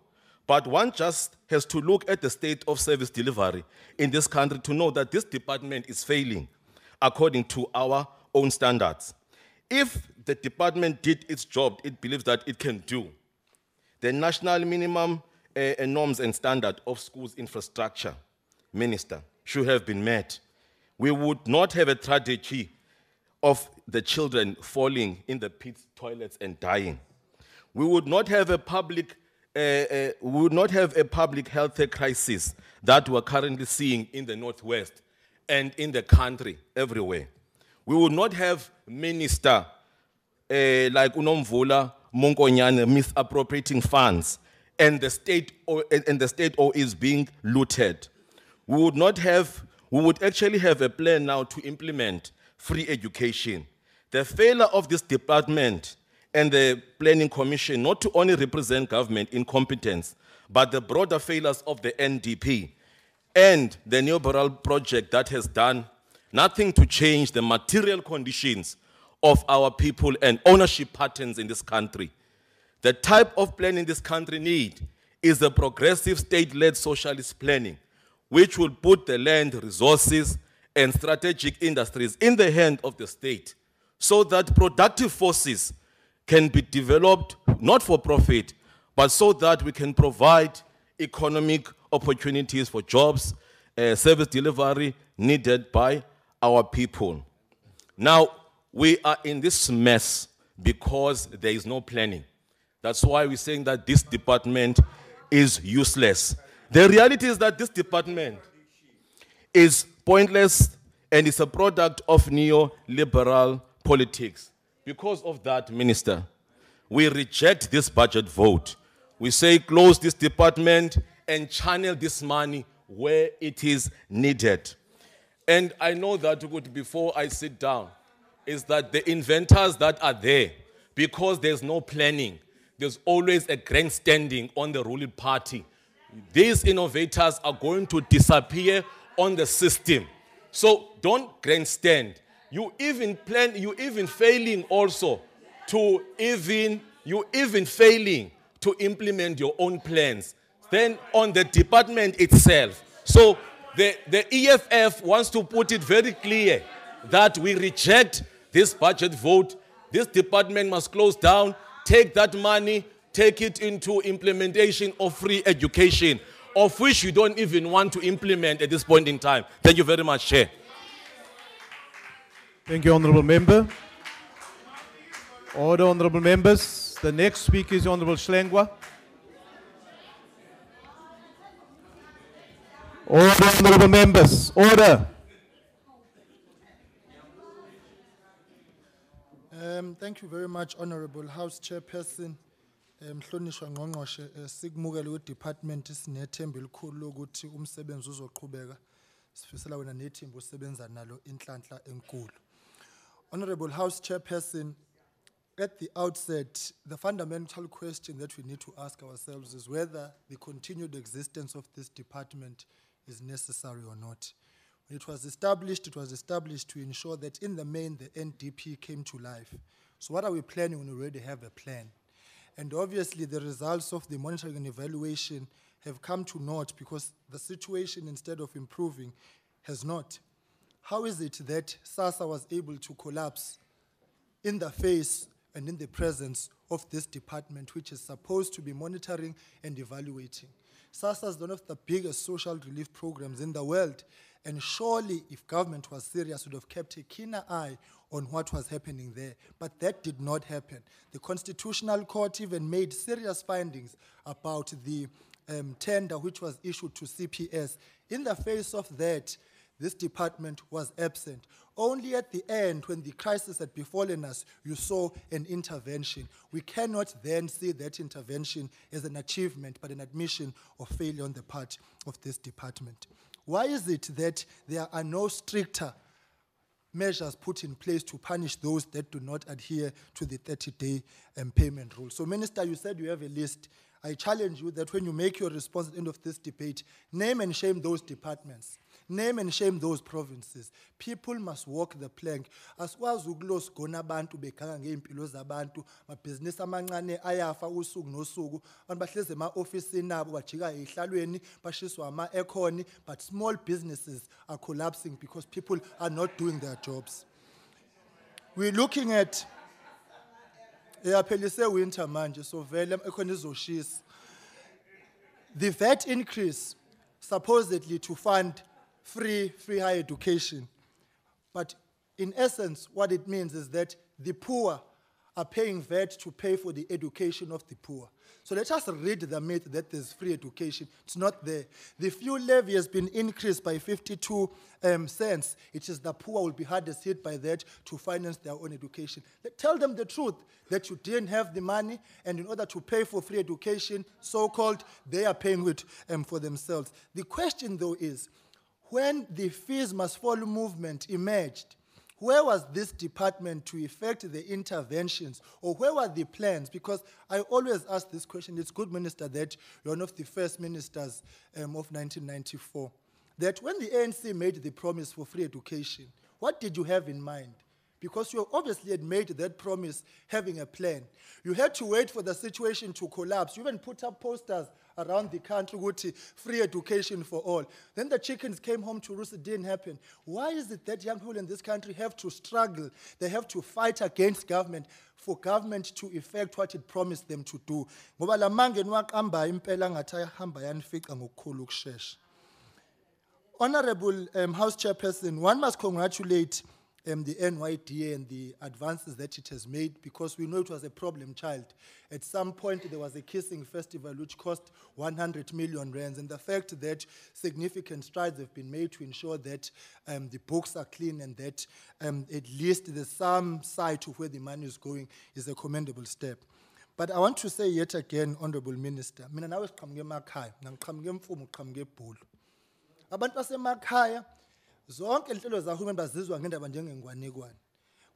But one just has to look at the state of service delivery in this country to know that this department is failing according to our own standards. If the department did its job it believes that it can do, the national minimum norms and standard of schools infrastructure, Minister, should have been met. We would not have a tragedy of the children falling in the pits, toilets, and dying. We would not have a public health crisis that we're currently seeing in the Northwest and in the country everywhere. We would not have minister like Unomvula Monkonyane misappropriating funds and the state is being looted. We would actually have a plan now to implement free education. The failure of this department and the Planning Commission not to only represent government incompetence, but the broader failures of the NDP and the neoliberal project that has done nothing to change the material conditions of our people and ownership patterns in this country. The type of planning this country needs is a progressive state-led socialist planning, which will put the land, resources, and strategic industries in the hand of the state so that productive forces can be developed not for profit, but so that we can provide economic opportunities for jobs, service delivery needed by our people. Now, we are in this mess because there is no planning. That's why we're saying that this department is useless. The reality is that this department is pointless and is a product of neoliberal politics. Because of that, Minister, we reject this budget vote. We say close this department and channel this money where it is needed. And I know that before I sit down, is that the inventors that are there, because there's no planning, there's always a grandstanding on the ruling party. These innovators are going to disappear on the system. So don't grandstand. You even failing also to failing to implement your own plans. Then on the department itself. So the EFF wants to put it very clear that we reject this budget vote. This department must close down, take that money, take it into implementation of free education, of which you don't even want to implement at this point in time. Thank you very much, Chair. Thank you, Honourable Member. Order, Honourable Members. The next speaker is Honourable Schlengwa. Order, Honourable Members. Order. Thank you very much, Honourable House Chairperson. Mhlonishwa Ngqongqoshe, sikumukele ku-department sinethemba elikhulu lokuthi umsebenzi uzoqhubeka. Sifisela wena nethimba osebenza nalo inhlanhla enkulu. Honourable House Chairperson, at the outset, the fundamental question that we need to ask ourselves is whether the continued existence of this department is necessary or not. When it was established to ensure that in the main the NDP came to life. So what are we planning when we already have a plan? And obviously the results of the monitoring and evaluation have come to naught because the situation, instead of improving, has not. How is it that SASSA was able to collapse in the face and in the presence of this department, which is supposed to be monitoring and evaluating? SASSA is one of the biggest social relief programs in the world. And surely, if government was serious, would have kept a keener eye on what was happening there. But that did not happen. The Constitutional Court even made serious findings about the tender which was issued to CPS. In the face of that, this department was absent. Only at the end, when the crisis had befallen us, you saw an intervention. We cannot then see that intervention as an achievement, but an admission of failure on the part of this department. Why is it that there are no stricter measures put in place to punish those that do not adhere to the 30-day payment rule? So, Minister, you said you have a list. I challenge you that when you make your response at the end of this debate, name and shame those departments. Name and shame those provinces. People must walk the plank. Aswazi ukulos gona abantu bekanga ngeimpilo zabantu, mabhizinisi amancane ayafa usuku nosuku, abantu bahleze ema-ofisini nabo bajika ehlalweni bashiswa ama-aircon, but small businesses are collapsing because people are not doing their jobs. We're looking at phela winter manje, so vele aircon izoshisa. The VAT increase supposedly to fund free higher education. But in essence, what it means is that the poor are paying VAT to pay for the education of the poor. So let us read the myth that there's free education. It's not there. The fuel levy has been increased by 52 cents. It is the poor will be hardest hit by that to finance their own education. Tell them the truth, that you didn't have the money, and in order to pay for free education, so-called, they are paying it for themselves. The question, though, is, when the fees must follow movement emerged, where was this department to effect the interventions, or where were the plans? Because I always ask this question. It's good, Minister, that you're one of the first ministers of 1994, that when the ANC made the promise for free education, what did you have in mind? Because you obviously had made that promise having a plan. You had to wait for the situation to collapse. You even put up posters around the country with free education for all. Then the chickens came home to roost. It didn't happen. Why is it that young people in this country have to struggle? They have to fight against government for government to effect what it promised them to do. Ngoba la mange nwaqamba impela ngathi ayahamba yanifika ngokukhulu ukushesha. Honorable House Chairperson, one must congratulate the NYDA and the advances that it has made, because we know it was a problem child. At some point, there was a kissing festival which cost 100 million rands, and the fact that significant strides have been made to ensure that the books are clean and that at least there's some side to where the money is going is a commendable step. But I want to say yet again, Honorable Minister, mina nawe siqhamuke emakhaya, ngiqhamuke emfumo, ngiqhamuke eBhulu. Abantu basemakhaya zonke inhlelo zahulumeni bazizwa ngendaba njengengwanekwane,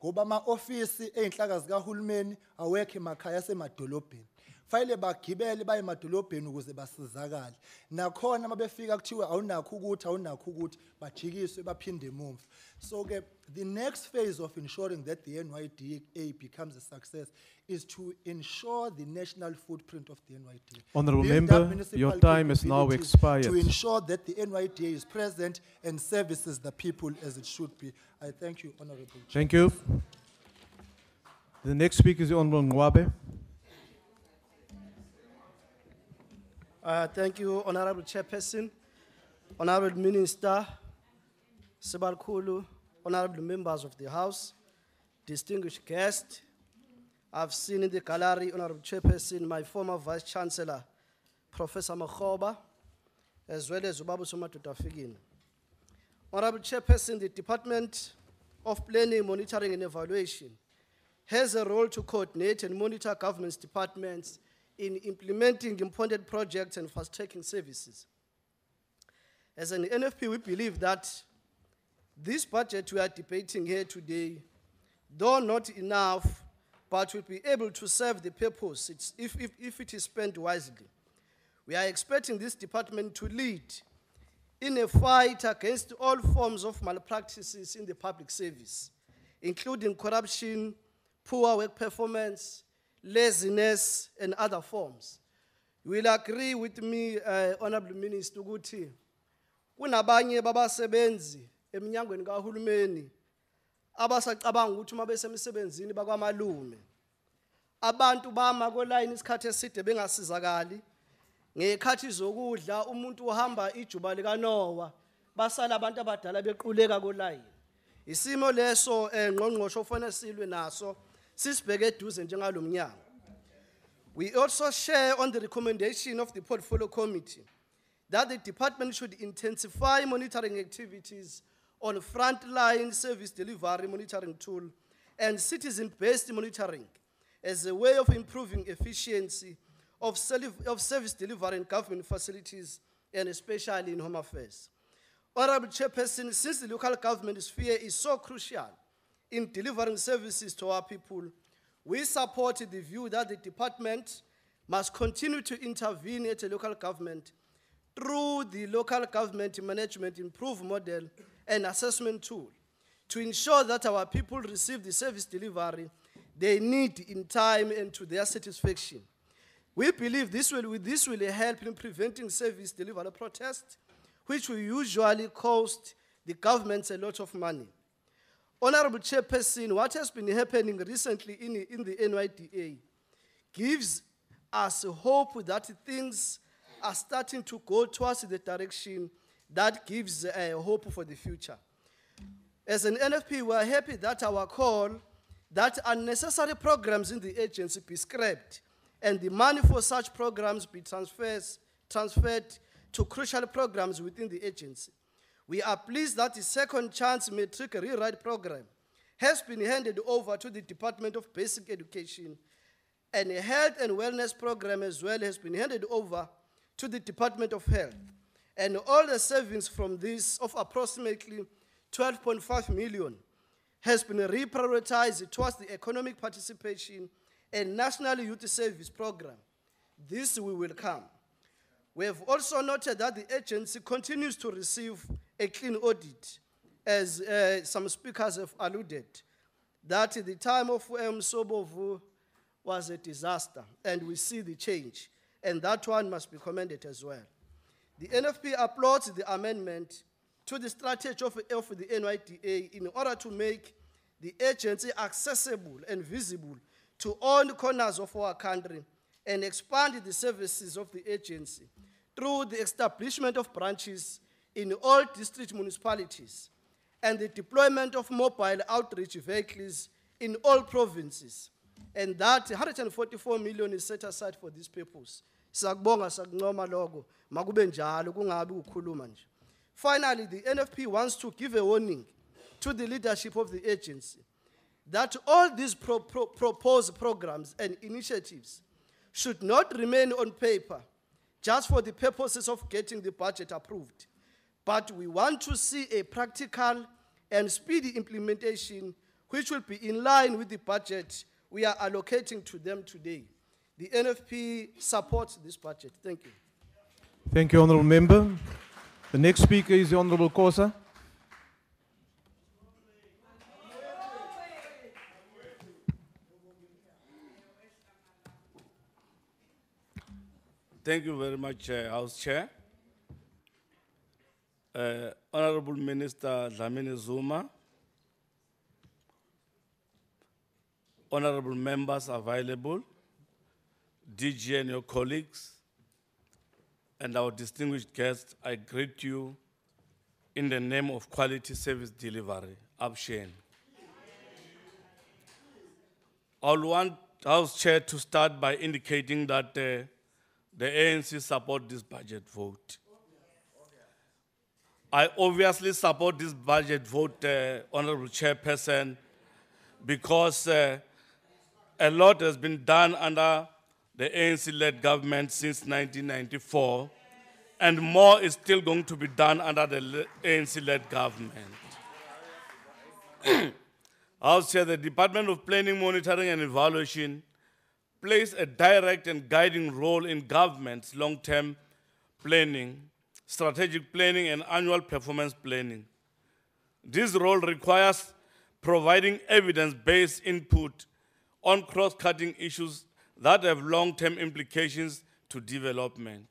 ngoba ama-ofisi ey'nhlaka zikahulumeni awekho emakhaya asemadolobheni. Fanele bagibele baye emadolobheni ukuze basizakale. Nakhona uma befika kuthiwe awunakho ukuthi bajikiswe baphinde emuva. So-ke the next phase of ensuring that the NYDA becomes a success is to ensure the national footprint of the NYDA. Honourable Build up Member, municipal your time is now capabilities expired. to ensure that the NYDA is present and services the people as it should be. I thank you, Honourable Chair. Thank you. The next speaker is the Honourable Ngwabe. Thank you, Honorable Chairperson, Honorable Minister, Sebalkhulu, Honorable members of the House, distinguished guests. I've seen in the gallery, Honorable Chairperson, my former Vice Chancellor, Professor Makhoba, as well as Ubabu Somatutafikin. Honorable Chairperson, the Department of Planning, Monitoring and Evaluation has a role to coordinate and monitor government's departments in implementing important projects and fast-tracking services. As an NFP, we believe that this budget we are debating here today, though not enough, but will be able to serve the purpose if it is spent wisely. We are expecting this department to lead in a fight against all forms of malpractices in the public service, including corruption, poor work performance, laziness, and other forms. You will agree with me, Honorable Minister, ukuthi kunabanye babasebenzi eminyangweni kahulumeni abasacabanga ukuthi uma besemsebenzini bakwamalume. Abantu bama kolayini isikhathi eside bengasizakali, ngekhathi zokudla umuntu uhamba ijuba likaNoah basala abantu abadala bequleka kolayini. Isimo leso ngqongqoshe ofanele silwe naso sisibheke eduze njengalomnyango. We also share on the recommendation of the Portfolio Committee that the department should intensify monitoring activities on frontline service delivery monitoring tool and citizen-based monitoring as a way of improving efficiency of service delivery in government facilities and especially in home affairs. Honorable Chairperson, since the local government sphere is so crucial in delivering services to our people, we support the view that the department must continue to intervene at a local government through the local government management improve model and assessment tool to ensure that our people receive the service delivery they need in time and to their satisfaction. We believe this will help in preventing service delivery protests, which will usually cost the government a lot of money. Honorable Chairperson, what has been happening recently in the NYDA gives us hope that things are starting to go towards the direction that gives hope for the future. As an NFP, we are happy that our call that unnecessary programs in the agency be scrapped and the money for such programs be transferred to crucial programs within the agency. We are pleased that the Second Chance Matric Rewrite Program has been handed over to the Department of Basic Education, and a Health and Wellness Program as well has been handed over to the Department of Health. And all the savings from this of approximately 12.5 million has been reprioritized towards the economic participation and National Youth Service Program. This we welcome. We have also noted that the agency continues to receive a clean audit, as some speakers have alluded, that the time of Sobovu was a disaster, and we see the change, and that one must be commended as well. The NFP applauds the amendment to the strategy of the NYDA in order to make the agency accessible and visible to all corners of our country and expand the services of the agency through the establishment of branches in all district municipalities and the deployment of mobile outreach vehicles in all provinces. And that 144 million is set aside for this purpose. Sakubonga sakuncoma lokho, makube njalo kungabi ukukhuluma nje. Finally, the NFP wants to give a warning to the leadership of the agency that all these proposed programs and initiatives should not remain on paper just for the purposes of getting the budget approved, but we want to see a practical and speedy implementation which will be in line with the budget we are allocating to them today. The NFP supports this budget. Thank you. Thank you, Honourable Member. The next speaker is the Honourable Kosa. Thank you very much, House Chair. Honorable Minister Dlamini Zuma, honorable members available, DG and your colleagues, and our distinguished guests, I greet you in the name of quality service delivery, Abshen. I'll want House Chair to start by indicating that the ANC support this budget vote. I obviously support this budget vote, Honorable Chairperson, because a lot has been done under the ANC-led government since 1994, and more is still going to be done under the ANC-led government. House Chair, the Department of Planning, Monitoring and Evaluation plays a direct and guiding role in government's long-term planning, strategic planning, and annual performance planning. This role requires providing evidence-based input on cross-cutting issues that have long-term implications to development.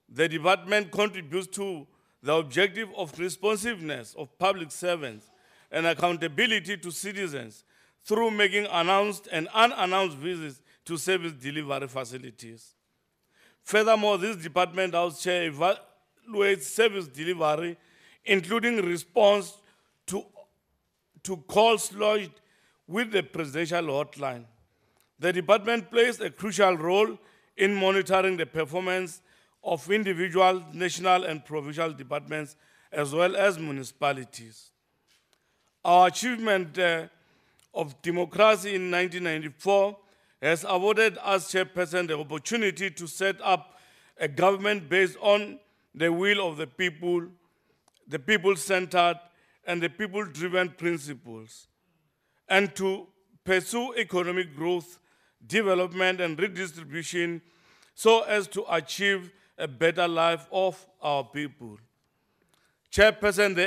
The department contributes to the objective of responsiveness of public servants and accountability to citizens through making announced and unannounced visits to service delivery facilities. Furthermore, this department, House Chair, evaluates service delivery, including response to calls lodged with the presidential hotline. The department plays a crucial role in monitoring the performance of individual, national, and provincial departments, as well as municipalities. Our achievement of democracy in 1994 has awarded us, Chairperson, the opportunity to set up a government based on the will of the people-centered, and the people-driven principles, and to pursue economic growth, development, and redistribution so as to achieve a better life of our people. Chairperson,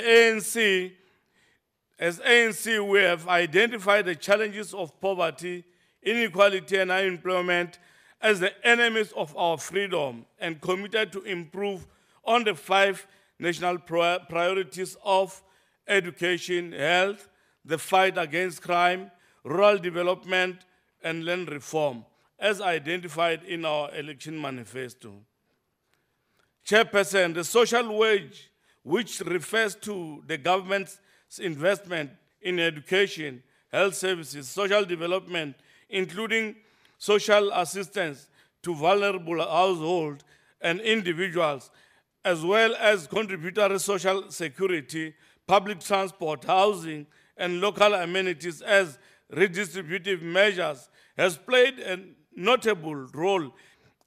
as ANC, we have identified the challenges of poverty, inequality, and unemployment as the enemies of our freedom, and committed to improve on the 5 national priorities of education, health, the fight against crime, rural development, and land reform, as identified in our election manifesto. Chairperson, the social wage, which refers to the government's investment in education, health services, social development, including social assistance to vulnerable households and individuals, as well as contributory social security, public transport, housing, and local amenities as redistributive measures, has played a notable role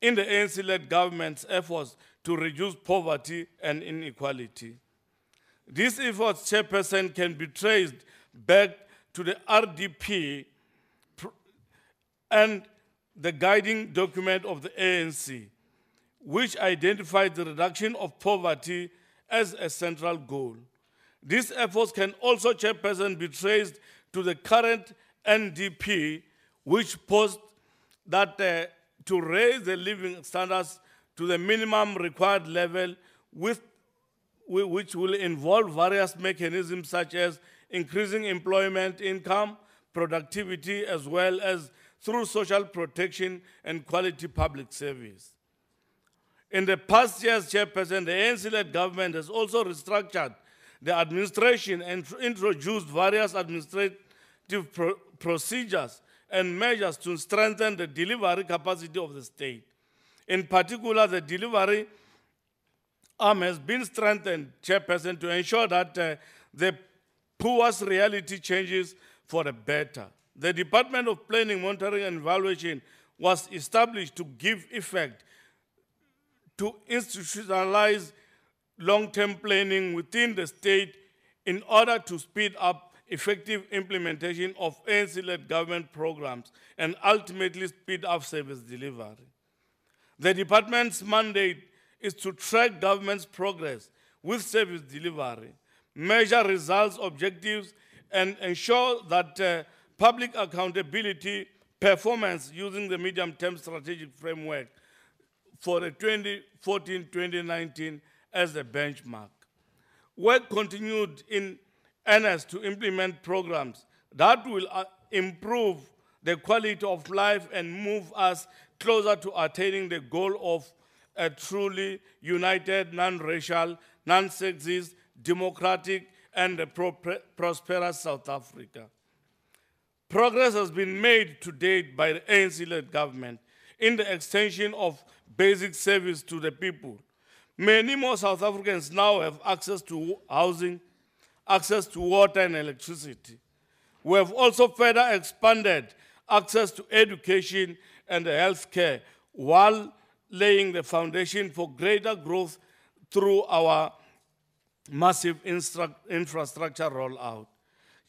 in the ANC-led government's efforts to reduce poverty and inequality. These efforts, Chairperson, can be traced back to the RDP and the guiding document of the ANC, which identified the reduction of poverty as a central goal. These efforts can also, Chairperson, be traced to the current NDP, which posed that to raise the living standards to the minimum required level, which will involve various mechanisms such as increasing employment, income, productivity, as well as through social protection and quality public service. In the past years, Chairperson, the ANC-led government has also restructured the administration and introduced various administrative procedures and measures to strengthen the delivery capacity of the state. In particular, the delivery arm has been strengthened, Chairperson, to ensure that the poor's reality changes for the better. The Department of Planning, Monitoring, and Evaluation was established to give effect to institutionalize long-term planning within the state in order to speed up effective implementation of ANC-led government programs and ultimately speed up service delivery. The department's mandate is to track government's progress with service delivery, measure results, objectives, and ensure that public accountability performance using the medium-term strategic framework for the 2014-2019 as a benchmark. Work continued in earnest to implement programs that will improve the quality of life and move us closer to attaining the goal of a truly united, non-racial, non-sexist, democratic, and prosperous South Africa. Progress has been made to date by the ANC-led government in the extension of basic service to the people. Many more South Africans now have access to housing, access to water and electricity. We have also further expanded access to education and health care while laying the foundation for greater growth through our massive infrastructure rollout.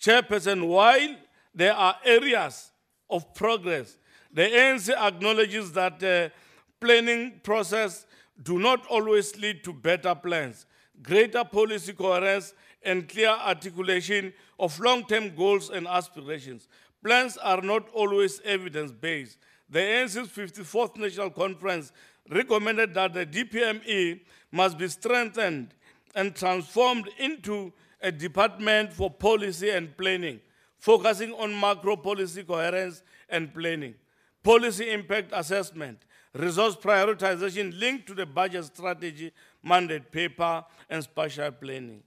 Chairperson, while there are areas of progress, the ANC acknowledges that the planning process do not always lead to better plans, greater policy coherence, and clear articulation of long-term goals and aspirations. Plans are not always evidence-based. The ANC's 54th National Conference recommended that the DPME must be strengthened and transformed into a department for policy and planning, focusing on macro policy coherence and planning, policy impact assessment, resource prioritization linked to the budget strategy, mandate paper, and spatial planning.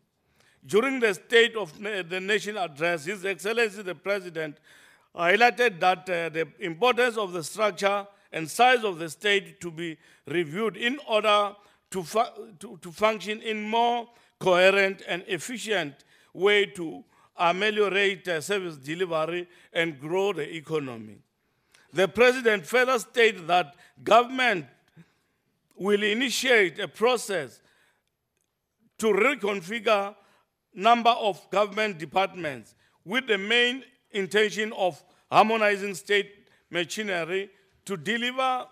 During the State of the Nation address, His Excellency the President highlighted that the importance of the structure and size of the state to be reviewed in order to function in more coherent and efficient way to ameliorate service delivery and grow the economy. The President further stated that government will initiate a process to reconfigure number of government departments with the main intention of harmonizing state machinery to deliver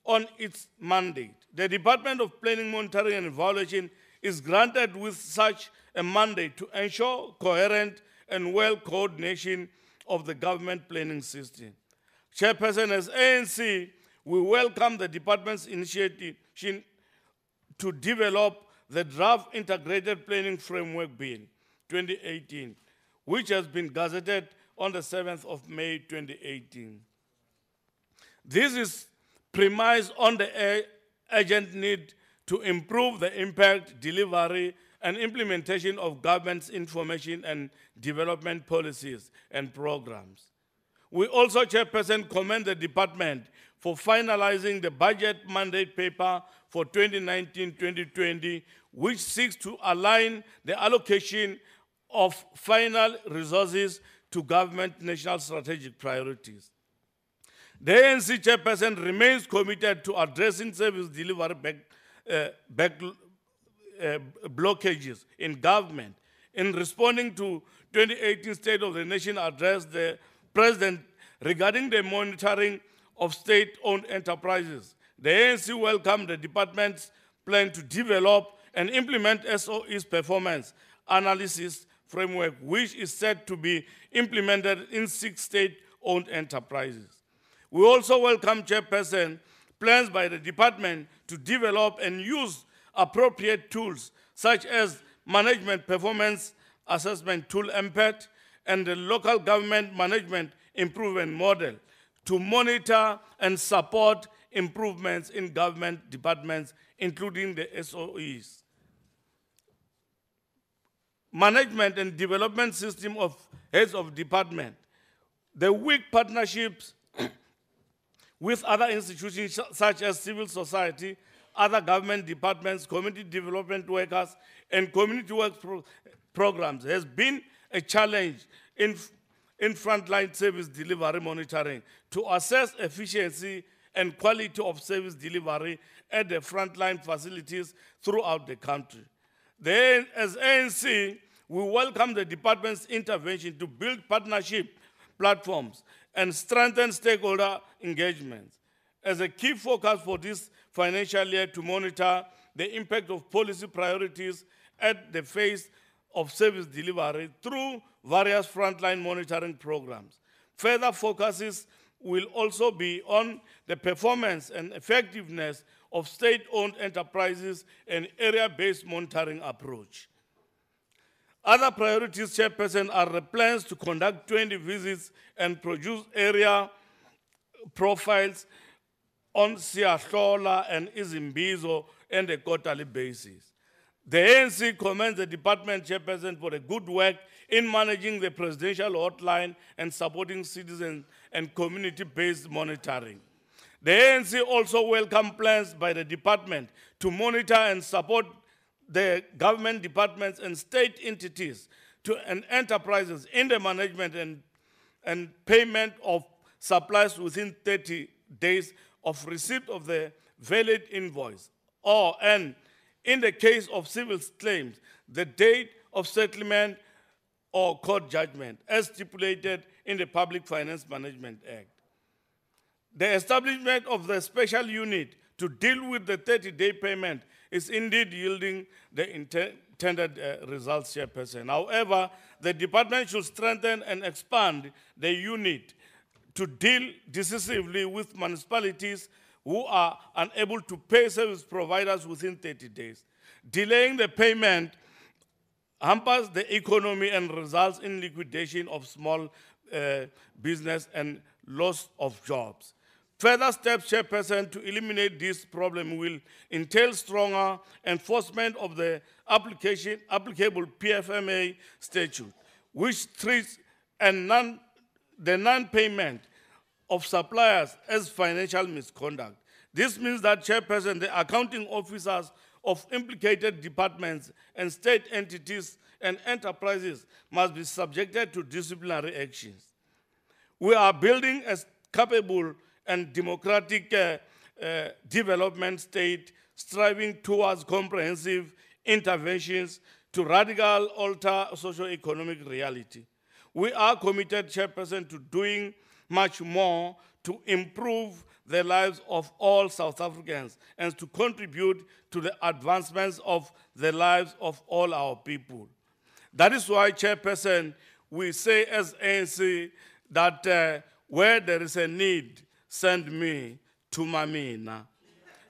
on its mandate. The Department of Planning, Monitoring and Evaluation is granted with such a mandate to ensure coherent and well coordination of the government planning system. Chairperson, as ANC, we welcome the department's initiative to develop the draft Integrated Planning Framework Bill 2018, which has been gazetted on the 7th of May 2018. This is premised on the urgent need to improve the impact, delivery, and implementation of government's information and development policies and programs. We also, Chairperson, commend the department for finalizing the budget mandate paper for 2019-2020, which seeks to align the allocation of final resources to government national strategic priorities. The ANC Chairperson remains committed to addressing service delivery blockages in government. In responding to 2018 State of the Nation address, the President, regarding the monitoring of state-owned enterprises, the ANC welcomed the department's plan to develop and implement SOE's performance analysis framework, which is set to be implemented in 6 state-owned enterprises. We also welcome, Chairperson, plans by the department to develop and use appropriate tools such as Management Performance Assessment Tool MPET and the Local Government Management Improvement Model to monitor and support improvements in government departments, including the SOEs. Management and development system of heads of department. The weak partnerships with other institutions such as civil society, other government departments, community development workers, and community work programs has been a challenge in frontline service delivery monitoring to assess efficiency and quality of service delivery at the frontline facilities throughout the country. Then, as ANC, we welcome the department's intervention to build partnership platforms and strengthen stakeholder engagements as a key focus for this financial year to monitor the impact of policy priorities at the phase of service delivery through various frontline monitoring programs. Further focuses will also be on the performance and effectiveness of state-owned enterprises and area-based monitoring approach. Other priorities, Chairperson, are the plans to conduct 20 visits and produce area profiles on Siahlola and Izimbizo on a quarterly basis. The ANC commends the department, Chairperson, for the good work in managing the presidential hotline and supporting citizen and community-based monitoring. The ANC also welcomes plans by the department to monitor and support the government departments and state entities and enterprises in the management and payment of supplies within 30 days of receipt of the valid invoice, and in the case of civil claims, the date of settlement or court judgment as stipulated in the Public Finance Management Act. The establishment of the special unit to deal with the 30-day payment is indeed yielding the intended results, Chairperson. However, the department should strengthen and expand the unit to deal decisively with municipalities who are unable to pay service providers within 30 days. Delaying the payment hampers the economy and results in liquidation of small business and loss of jobs. Further steps, Chairperson, to eliminate this problem will entail stronger enforcement of the applicable PFMA statute, which treats the non-payment of suppliers as financial misconduct. This means that, Chairperson, the accounting officers of implicated departments and state entities and enterprises must be subjected to disciplinary actions. We are building a capable and democratic development state striving towards comprehensive interventions to radically alter socio-economic reality. We are committed, Chairperson, to doing much more to improve the lives of all South Africans and to contribute to the advancements of the lives of all our people. That is why, Chairperson, we say as ANC that where there is a need, send me to Mamina.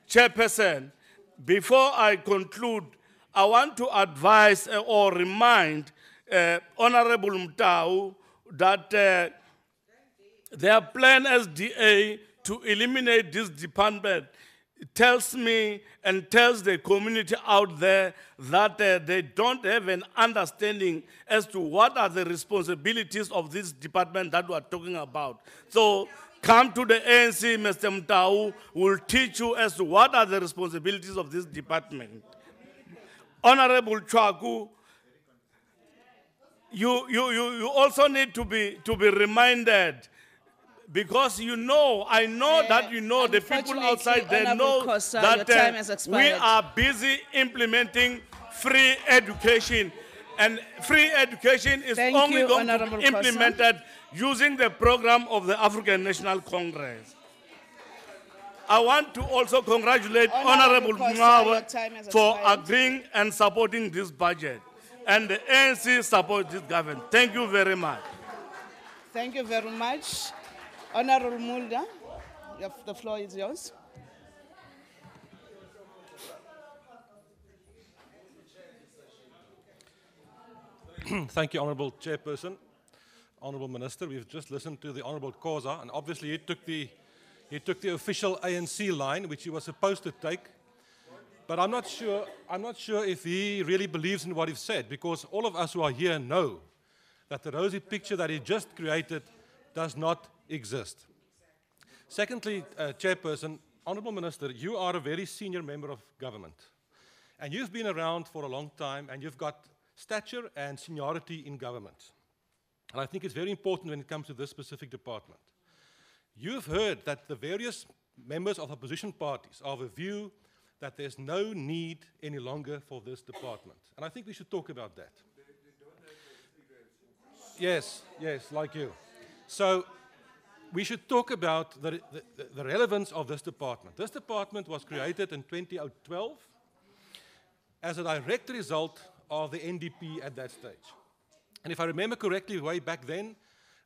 Chairperson, before I conclude, I want to advise or remind Honorable Mtau that their plan SDA to eliminate this department tells me and tells the community out there that they don't have an understanding as to what are the responsibilities of this department that we are talking about. So come to the ANC, Mr. Mtau will teach you as to what are the responsibilities of this department. Honorable Chwaku, you also need to be reminded, because you know, I know that you know, the people outside, they know that we are busy implementing free education. And free education is only going to be implemented using the program of the African National Congress. I want to also congratulate Honorable Mngawa for agreeing and supporting this budget. And the ANC supports this government. Thank you very much. Thank you very much. Honorable Mulder, the floor is yours. Thank you, Honourable Chairperson. Honourable Minister, we've just listened to the Honourable Khoza, and obviously he took the official ANC line, which he was supposed to take. But I'm not sure if he really believes in what he said, because all of us who are here know that the rosy picture that he just created does not exist. Secondly, Chairperson, Honourable Minister, you are a very senior member of government. And you've been around for a long time, and you've got stature and seniority in government. And I think it's very important when it comes to this specific department. You've heard that the various members of opposition parties are of a view that there's no need any longer for this department. And I think we should talk about that. Yes, like you. So we should talk about the relevance of this department. This department was created in 2012 as a direct result of the NDP at that stage. And if I remember correctly, way back then,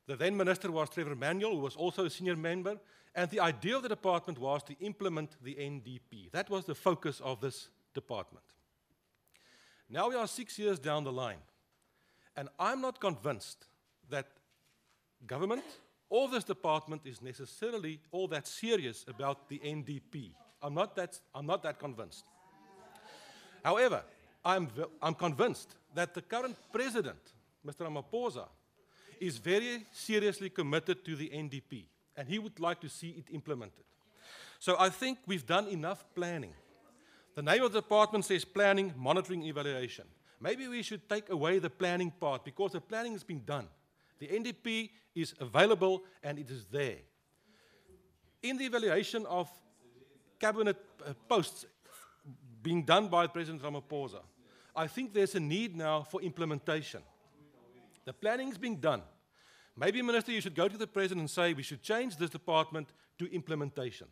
the then minister was Trevor Manuel, who was also a senior member, and the idea of the department was to implement the NDP. That was the focus of this department. Now we are 6 years down the line, and I'm not convinced that government or this department is necessarily all that serious about the NDP. I'm not that convinced. However, I'm convinced that the current president, Mr. Ramaphosa, is very seriously committed to the NDP, and he would like to see it implemented. So I think we've done enough planning. The name of the department says planning, monitoring, evaluation. Maybe we should take away the planning part, because the planning has been done. The NDP is available and it is there. In the evaluation of cabinet posts being done by President Ramaphosa, I think there's a need now for implementation. The planning is being done. Maybe, Minister, you should go to the President and say we should change this department to implementation.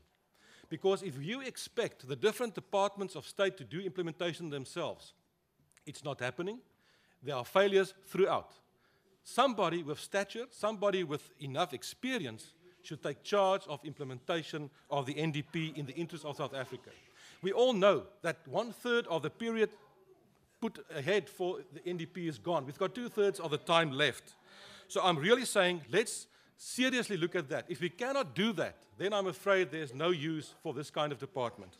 Because if you expect the different departments of state to do implementation themselves, it's not happening. There are failures throughout. Somebody with stature, somebody with enough experience should take charge of implementation of the NDP in the interest of South Africa. We all know that 1/3 of the period put ahead for the NDP is gone. We've got 2/3 of the time left. So I'm really saying let's seriously look at that. If we cannot do that, then I'm afraid there's no use for this kind of department.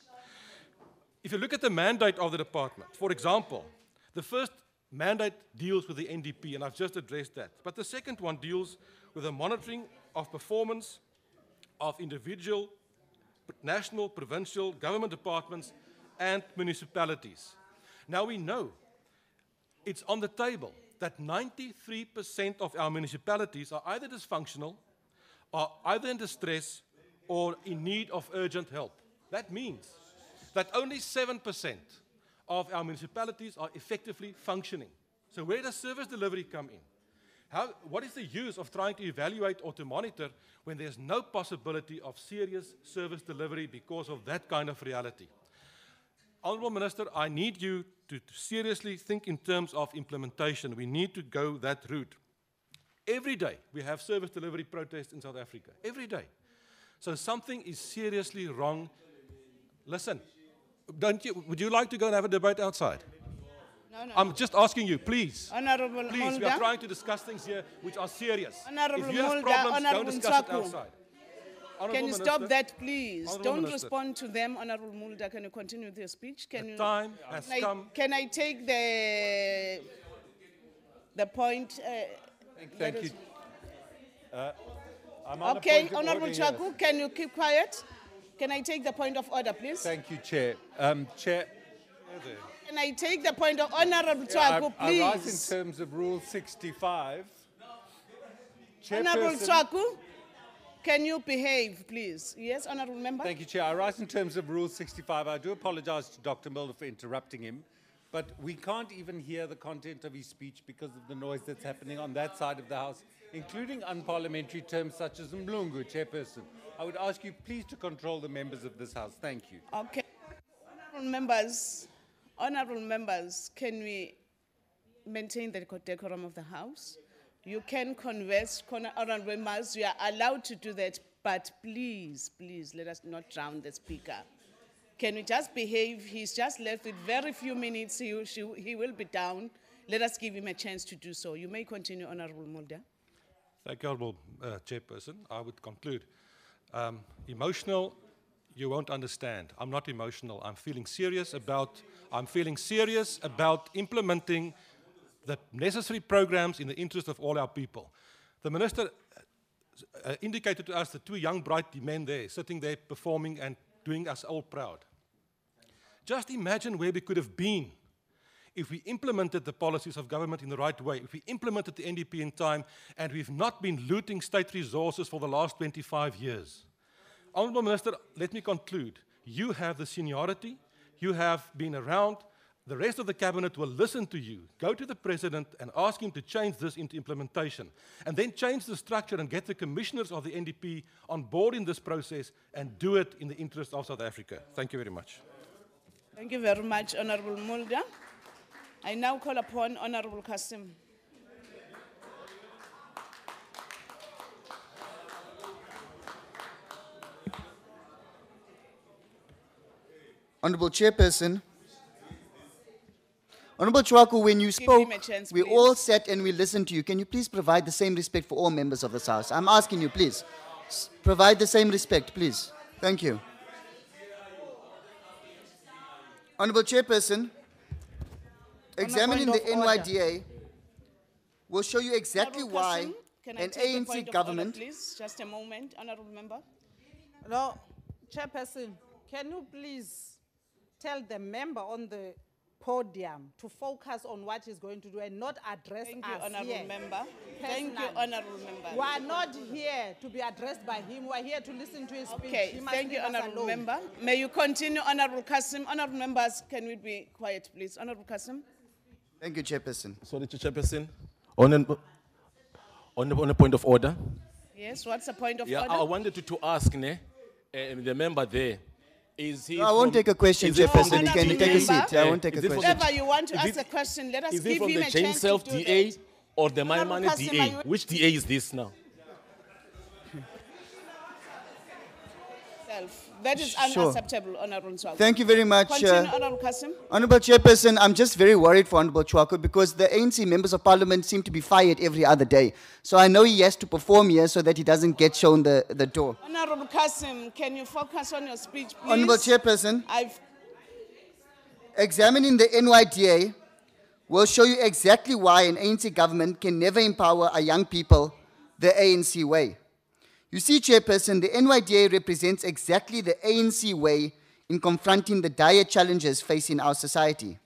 If you look at the mandate of the department, for example, the first mandate deals with the NDP, and I've just addressed that. But the second one deals with the monitoring of performance of individual, national, provincial, government departments, and municipalities. Now we know it's on the table that 93% of our municipalities are either dysfunctional, are either in distress, or in need of urgent help. That means that only 7% of our municipalities are effectively functioning. So where does service delivery come in? What is the use of trying to evaluate or to monitor when there's no possibility of serious service delivery because of that kind of reality? Honourable Minister, I need you to seriously think in terms of implementation. We need to go that route. Every day we have service delivery protests in South Africa. Every day. So something is seriously wrong. Listen, would you like to go and have a debate outside? No. I'm just asking you, please. Honourable Please, we Mulder. are trying to discuss things here which are serious. Honourable If you have Mulder, problems, Honourable don't discuss it Ntshaku. outside. Can Honourable you stop Minister, that, please? Honourable Don't Minister. respond to them, Honourable Mulder. Can you continue with your speech? The time has come. Can I take the point? Thank you. I'm on a Okay, point of Honourable order here. Ntshaku, can you keep quiet? Can I take the point of order, please? Thank you, Chair. Chair, Can I take the point of Honourable Ntshaku, I rise please? in terms of Rule 65. Honourable Chairperson- Ntshaku, can you behave, please? Yes, Honourable Member? Thank you, Chair. I rise in terms of Rule 65. I do apologize to Dr. Mulder for interrupting him, but we can't even hear the content of his speech because of the noise that's happening on that side of the House, including unparliamentary terms such as Mlungu, Chairperson. I would ask you please to control the members of this House. Thank you. Okay. Honourable members, can we maintain the decorum of the House? You can converse, honourable members, you are allowed to do that, but please, let us not drown the speaker. Can we just behave? He's just left with very few minutes. He will be down. Let us give him a chance to do so. You may continue, Honourable Mulder. Thank you, Honourable Chairperson. I would conclude. Emotional, you won't understand. I'm not emotional. I'm feeling serious about implementing the necessary programs in the interest of all our people. The Minister indicated to us the two young, bright men there, sitting there performing and doing us all proud. Just imagine where we could have been if we implemented the policies of government in the right way, if we implemented the NDP in time, and we've not been looting state resources for the last 25 years. Honourable Minister, let me conclude. You have the seniority, you have been around, the rest of the cabinet will listen to you. Go to the President and ask him to change this into implementation, and then change the structure and get the commissioners of the NDP on board in this process and do it in the interest of South Africa. Thank you very much. Thank you very much, Honourable Mulder. I now call upon Honourable Kasim. Honourable Chairperson, Honourable Chwaku, when you spoke, him a chance, we please. all sat and we listened to you. Can you please provide the same respect for all members of this House? I'm asking you, please. Provide the same respect, please. Thank you. Honourable Chairperson, examining the point of order. NYDA will show you exactly Honourable why Kasim, can I an take the ANC point of government... order, please? Just a moment, Honourable Member. No, Chairperson, can you please tell the member on the podium to focus on what he's going to do and not address Thank you, us Honourable here Member. Thank you, personally. Honourable Member. We are not here to be addressed by him. We are here to listen to his speech. Okay, He must thank you, leave us Honourable alone. Member. May you continue, Honourable Kasim. Honourable Members, can we be quiet, please? Honourable Kasim. Thank you, Chairperson. Sorry, Chairperson. On a point of order. Yes, what's the point of Yeah, order? I wanted to ask the member there. Is he No, I won't take a question, is he from Chairperson. the Can you take a seat? I won't take a is he from question. Whenever you want to is ask it- a question, let us Is he give from him the a Chain chance Self to do DA that. or the Honourable Maimane Kasim, DA? are you- Which DA is this now? yourself. That is Sure. unacceptable, Honorable Chwako. Thank you very much. Continue, Honorable Kasim. Honorable Chairperson, I'm just very worried for Honorable Chwako because the ANC members of parliament seem to be fired every other day. So I know he has to perform here so that he doesn't get shown the door. Honorable Kasim, can you focus on your speech, please? Honorable Chairperson, I've examining the NYDA will show you exactly why an ANC government can never empower our young people the ANC way. You see, Chairperson, the NYDA represents exactly the ANC way in confronting the dire challenges facing our society.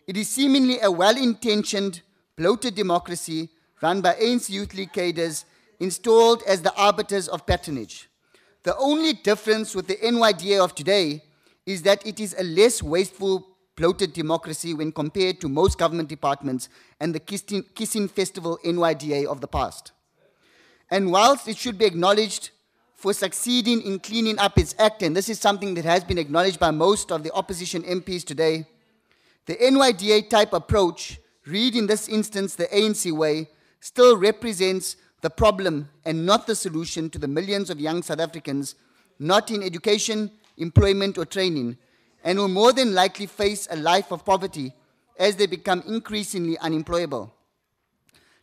It is seemingly a well-intentioned, bloated democracy run by ANC youth league cadres installed as the arbiters of patronage. The only difference with the NYDA of today is that it is a less wasteful, bloated democracy when compared to most government departments and the Kissing Festival NYDA of the past. And whilst it should be acknowledged for succeeding in cleaning up its act, and this is something that has been acknowledged by most of the opposition MPs today, the NYDA type approach, read in this instance the ANC way, still represents the problem and not the solution to the millions of young South Africans not in education, employment or training, and will more than likely face a life of poverty as they become increasingly unemployable.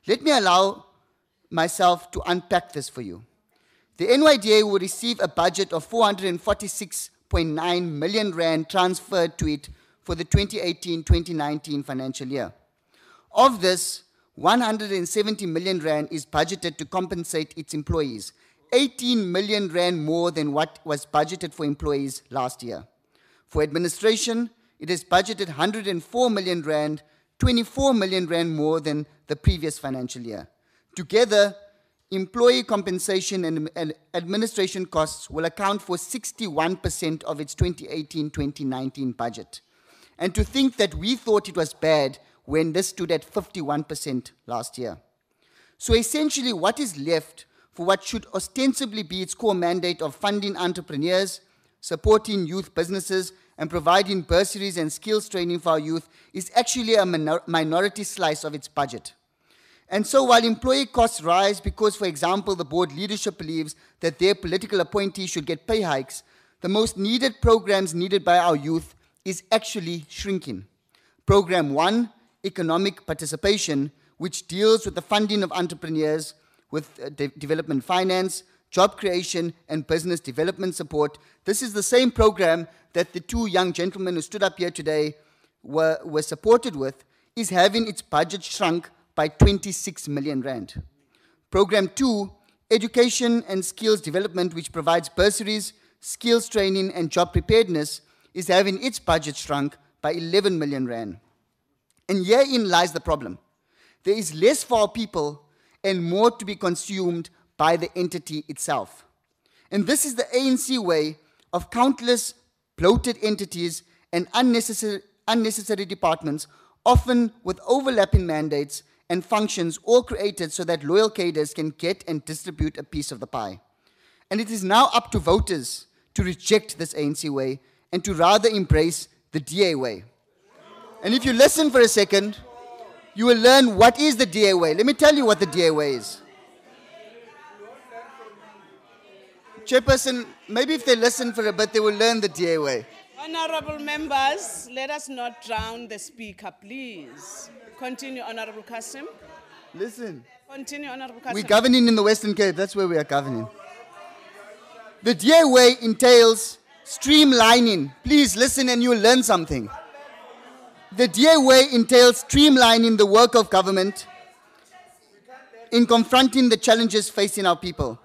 Let me allow myself to unpack this for you. The NYDA will receive a budget of 446.9 million rand transferred to it for the 2018-2019 financial year. Of this, 170 million rand is budgeted to compensate its employees, 18 million rand more than what was budgeted for employees last year. For administration, it is budgeted 104 million rand, 24 million rand more than the previous financial year. Together, employee compensation and administration costs will account for 61% of its 2018-2019 budget. And to think that we thought it was bad when this stood at 51% last year. So essentially, what is left for what should ostensibly be its core mandate of funding entrepreneurs, supporting youth businesses, and providing bursaries and skills training for our youth is actually a minority slice of its budget. And so while employee costs rise because, for example, the board leadership believes that their political appointees should get pay hikes, the most needed programs needed by our youth is actually shrinking. Program 1, Economic Participation, which deals with the funding of entrepreneurs with development finance, job creation, and business development support. This is the same program that the two young gentlemen who stood up here today were supported with, is having its budget shrunk by 26 million rand. Program 2, Education and Skills Development, which provides bursaries, skills training, and job preparedness, is having its budget shrunk by 11 million rand. And herein lies the problem. There is less for our people and more to be consumed by the entity itself. And this is the ANC way of countless bloated entities and unnecessary departments, often with overlapping mandates and functions, all created so that loyal cadres can get and distribute a piece of the pie. And it is now up to voters to reject this ANC way and to rather embrace the DA way. And if you listen for a second, you will learn what is the DA way. Let me tell you what the DA way is. Chairperson, maybe if they listen for a bit, they will learn the DA way. Honorable members, let us not drown the speaker, please. Continue, Honorable Kasim. Listen. Continue, Honorable Kasim. We're governing in the Western Cape. That's where we are governing. The DA way entails streamlining. Please listen and you'll learn something. The DA way entails streamlining the work of government in confronting the challenges facing our people.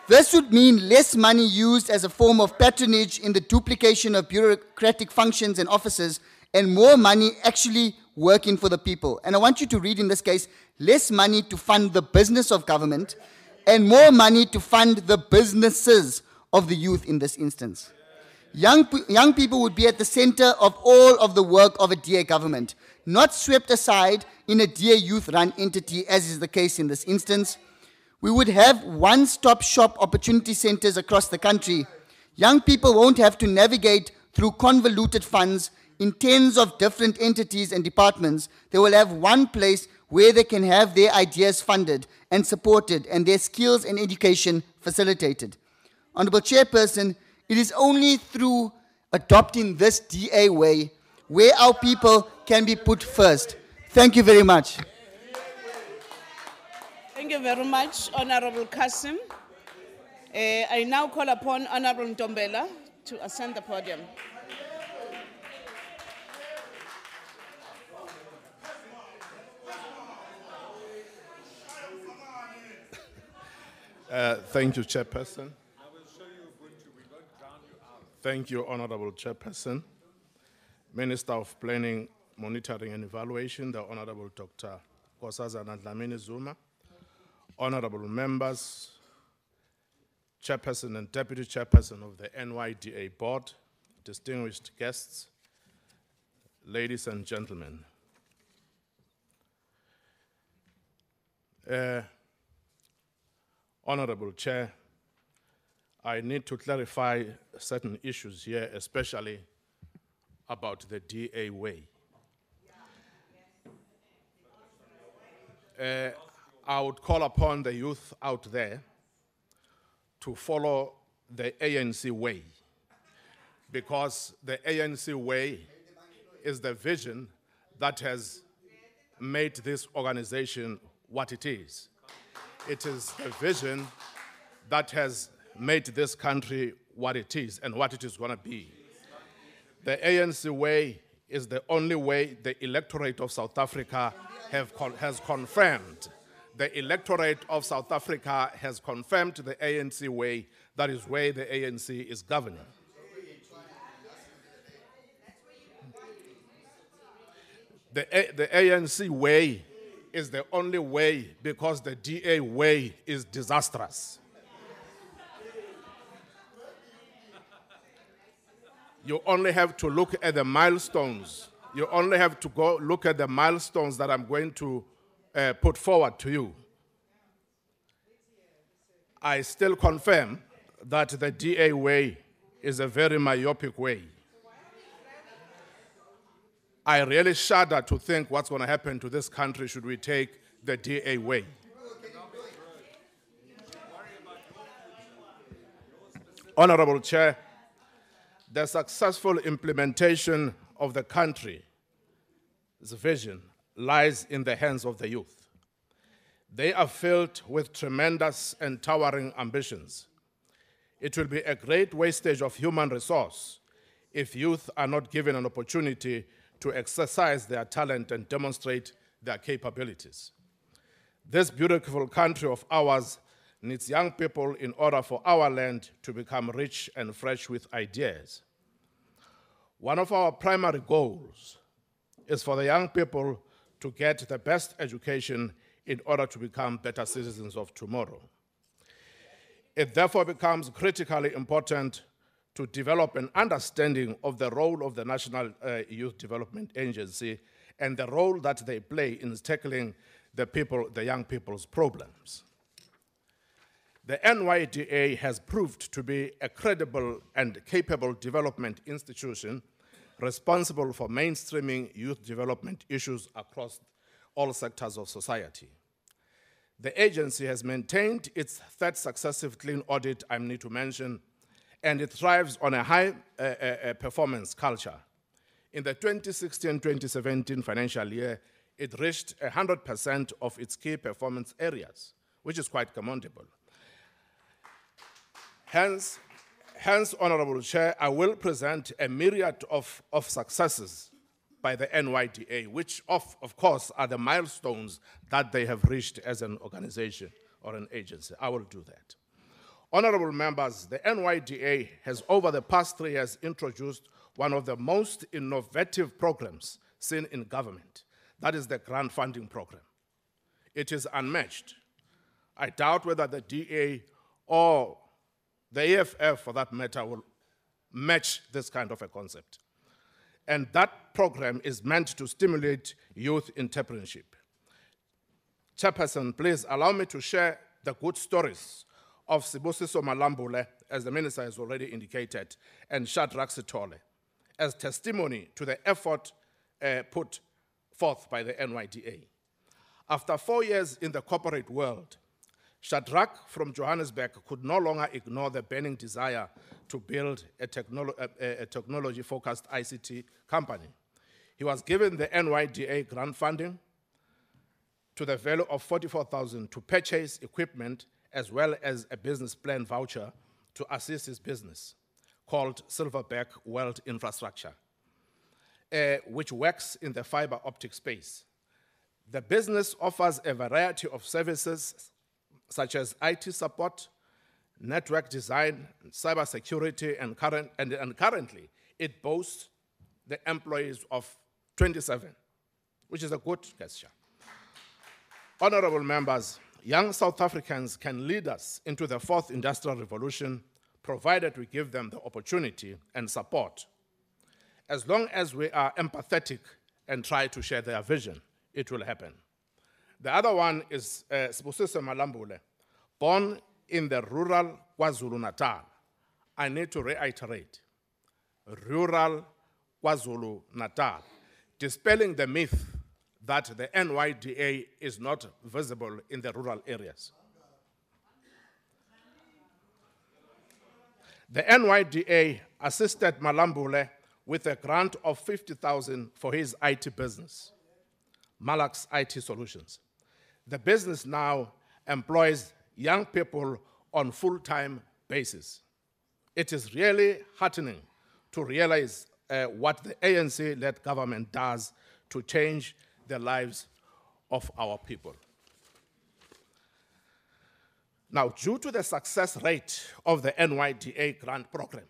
This would mean less money used as a form of patronage in the duplication of bureaucratic functions and offices, and more money actually working for the people. And I want you to read in this case, less money to fund the business of government and more money to fund the businesses of the youth in this instance. Young people would be at the center of all of the work of a DA government, not swept aside in a DA youth-run entity, as is the case in this instance. We would have one-stop shop opportunity centers across the country. Young people won't have to navigate through convoluted funds in tens of different entities and departments. They will have one place where they can have their ideas funded and supported and their skills and education facilitated. Honorable Chairperson, it is only through adopting this DA way where our people can be put first. Thank you very much. Thank you very much, Honorable Kasim. I now call upon Honorable Ntombela to ascend the podium. Thank you, Chairperson. Thank you, Honorable Chairperson. Minister of Planning, Monitoring and Evaluation, the Honorable Dr. Nkosazana Dlamini Zuma, honorable members, Chairperson and Deputy Chairperson of the NYDA Board, distinguished guests, ladies and gentlemen. Honorable Chair, I need to clarify certain issues here, especially about the DA way. I would call upon the youth out there to follow the ANC way, because the ANC way is the vision that has made this organization what it is. It is the vision that has made this country what it is and what it is going to be. The ANC way is the only way the electorate of South Africa has confirmed. The electorate of South Africa has confirmed the ANC way. That is where the ANC is governing. The ANC way is the only way because the DA way is disastrous. You only have to look at the milestones. You only have to go look at the milestones that I'm going to put forward to you. I still confirm that the DA way is a very myopic way. I really shudder to think what's going to happen to this country should we take the DA way. Honorable Chair, the successful implementation of the country's vision lies in the hands of the youth. They are filled with tremendous and towering ambitions. It will be a great wastage of human resource if youth are not given an opportunity to exercise their talent and demonstrate their capabilities. This beautiful country of ours needs young people in order for our land to become rich and fresh with ideas. One of our primary goals is for the young people to get the best education in order to become better citizens of tomorrow. It therefore becomes critically important to develop an understanding of the role of the National Youth Development Agency and the role that they play in tackling the young people's problems. The NYDA has proved to be a credible and capable development institution responsible for mainstreaming youth development issues across all sectors of society. The agency has maintained its third successive clean audit, I need to mention, and it thrives on a high performance culture. In the 2016-2017 financial year, it reached 100% of its key performance areas, which is quite commendable. Hence, Honorable Chair, I will present a myriad of successes by the NYDA, which of course are the milestones that they have reached as an organization or an agency. I will do that. Honorable members, the NYDA has over the past 3 years introduced one of the most innovative programs seen in government. That is the grant funding program. It is unmatched. I doubt whether the DA or the EFF, for that matter, will match this kind of a concept. And that program is meant to stimulate youth entrepreneurship. Chairperson, please allow me to share the good stories of Sibusiso Malambule, as the minister has already indicated, and Shadrach Sithole, as testimony to the effort put forth by the NYDA. After 4 years in the corporate world, Shadrach from Johannesburg could no longer ignore the burning desire to build a technology-focused ICT company. He was given the NYDA grant funding to the value of 44,000 to purchase equipment as well as a business plan voucher to assist his business called Silverback World Infrastructure, which works in the fiber optic space. The business offers a variety of services such as IT support, network design, cybersecurity, and currently it boasts the employees of 27, which is a good gesture. Honorable members, young South Africans can lead us into the fourth industrial revolution, provided we give them the opportunity and support. As long as we are empathetic and try to share their vision, it will happen. The other one is Sibusise Malambule, born in the rural KwaZulu-Natal. I need to reiterate, rural KwaZulu-Natal, dispelling the myth that the NYDA is not visible in the rural areas. The NYDA assisted Malambule with a grant of 50,000 for his IT business, Malax IT Solutions. The business now employs young people on full-time basis. It is really heartening to realize what the ANC-led government does to change the lives of our people. Now, due to the success rate of the NYDA grant program,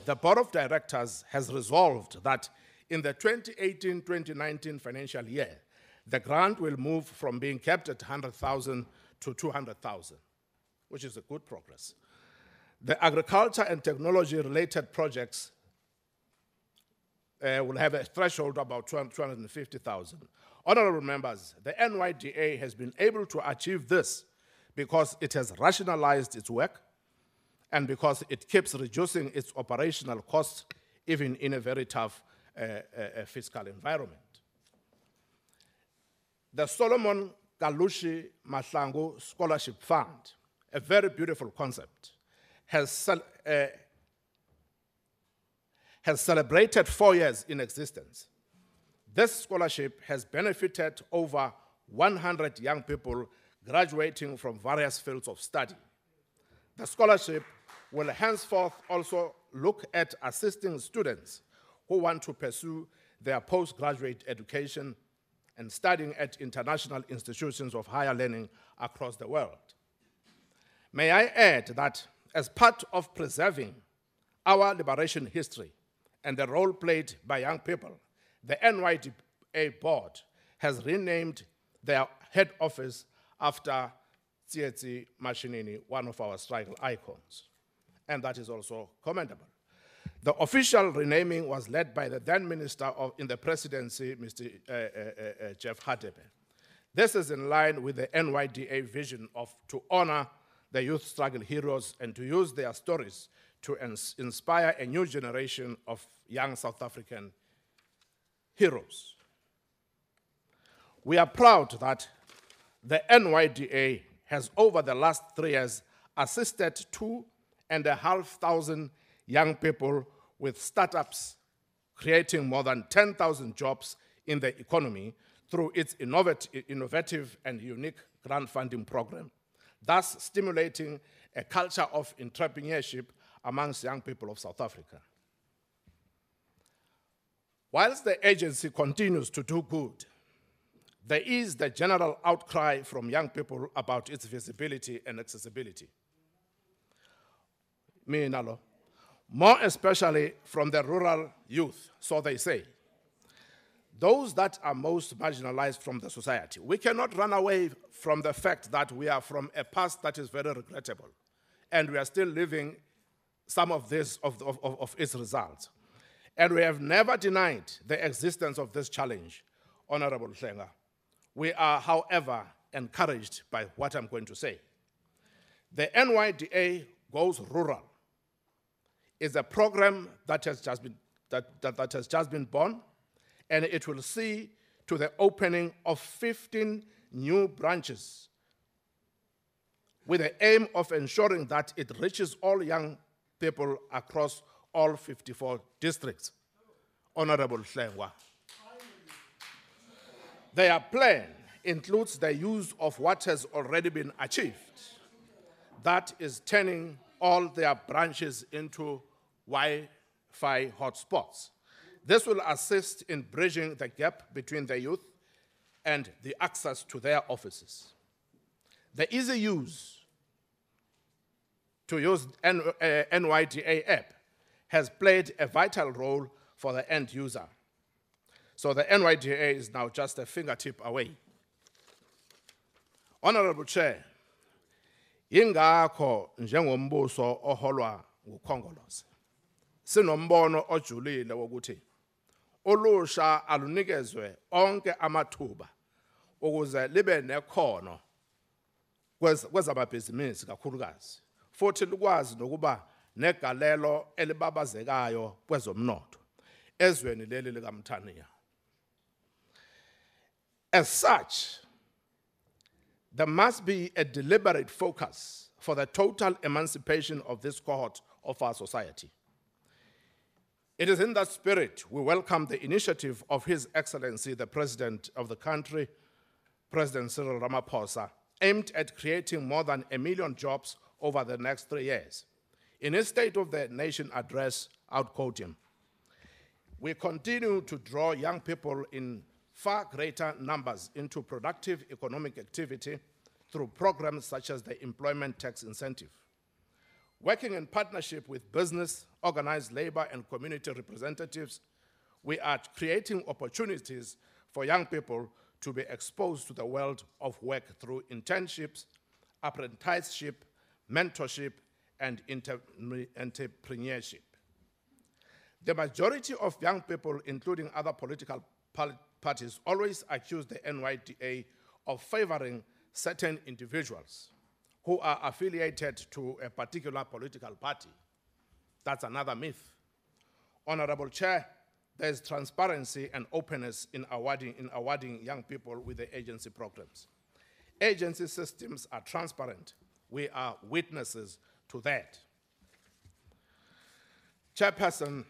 the Board of Directors has resolved that in the 2018-2019 financial year, the grant will move from being kept at 100,000 to 200,000, which is a good progress. The agriculture and technology-related projects will have a threshold of about 250,000. Honorable members, the NYDA has been able to achieve this because it has rationalized its work and because it keeps reducing its operational costs even in a very tough fiscal environment. The Solomon Kalushi Mahlangu Scholarship Fund, a very beautiful concept, has celebrated 4 years in existence. This scholarship has benefited over 100 young people graduating from various fields of study. The scholarship will henceforth also look at assisting students who want to pursue their postgraduate education and studying at international institutions of higher learning across the world. May I add that as part of preserving our liberation history and the role played by young people, the NYDA board has renamed their head office after Tsietsi Mashinini, one of our struggle icons, and that is also commendable. The official renaming was led by the then Minister in the Presidency, Mr. Jeff Hadebe. This is in line with the NYDA vision to honor the youth struggle heroes and to use their stories to inspire a new generation of young South African heroes. We are proud that the NYDA has, over the last 3 years, assisted 2,500 young people with startups, creating more than 10,000 jobs in the economy through its innovative and unique grant funding program, thus stimulating a culture of entrepreneurship amongst young people of South Africa. Whilst the agency continues to do good, there is the general outcry from young people about its visibility and accessibility. More especially from the rural youth, so they say. Those that are most marginalized from the society. We cannot run away from the fact that we are from a past that is very regrettable, and we are still living some of its results. And we have never denied the existence of this challenge, Honorable Hlenga. We are, however, encouraged by what I'm going to say. The NYDA Goes Rural is a program that has just been born, and it will see to the opening of 15 new branches with the aim of ensuring that it reaches all young people across all 54 districts. Honorable Hlengwa. Their plan includes the use of what has already been achieved. That is turning all their branches into Wi-Fi hotspots. This will assist in bridging the gap between the youth and the access to their offices. The easy use to use NYDA app has played a vital role for the end user. So the NYDA is now just a fingertip away. Honorable Chair, ingakho njengombuso oholwa nguKhongolose sinombono ojulile wokuthi ulusha alunikezwe onke amathuba ukuze libe nekhono kwezababhizinisi kakhulukazi futhi likwazi nokuba negalelo elibabazekayo kwezomnotho ezweni leli likaMthaniya. As such, there must be a deliberate focus for the total emancipation of this cohort of our society. It is in that spirit we welcome the initiative of His Excellency, the President of the country, President Cyril Ramaphosa, aimed at creating more than 1 million jobs over the next 3 years. In his State of the Nation address, I'll quote him, "We continue to draw young people in far greater numbers into productive economic activity through programs such as the Employment Tax Incentive. Working in partnership with business, organized labor, and community representatives, we are creating opportunities for young people to be exposed to the world of work through internships, apprenticeship, mentorship, and entrepreneurship. The majority of young people, including other political parties, always accuse the NYDA of favoring certain individuals who are affiliated to a particular political party. That's another myth. Honorable Chair, there is transparency and openness in awarding young people with the agency programs. Agency systems are transparent. We are witnesses to that. Chairperson,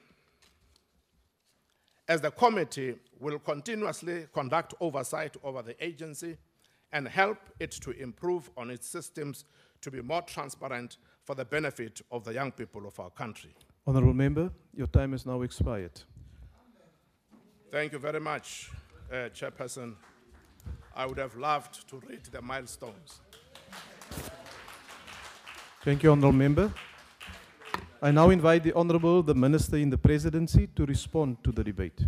as the committee will continuously conduct oversight over the agency and help it to improve on its systems to be more transparent for the benefit of the young people of our country. Honorable Member, your time has now expired. Thank you very much, Chairperson. I would have loved to read the milestones. Thank you, Honorable Member. I now invite the Minister in the Presidency to respond to the debate.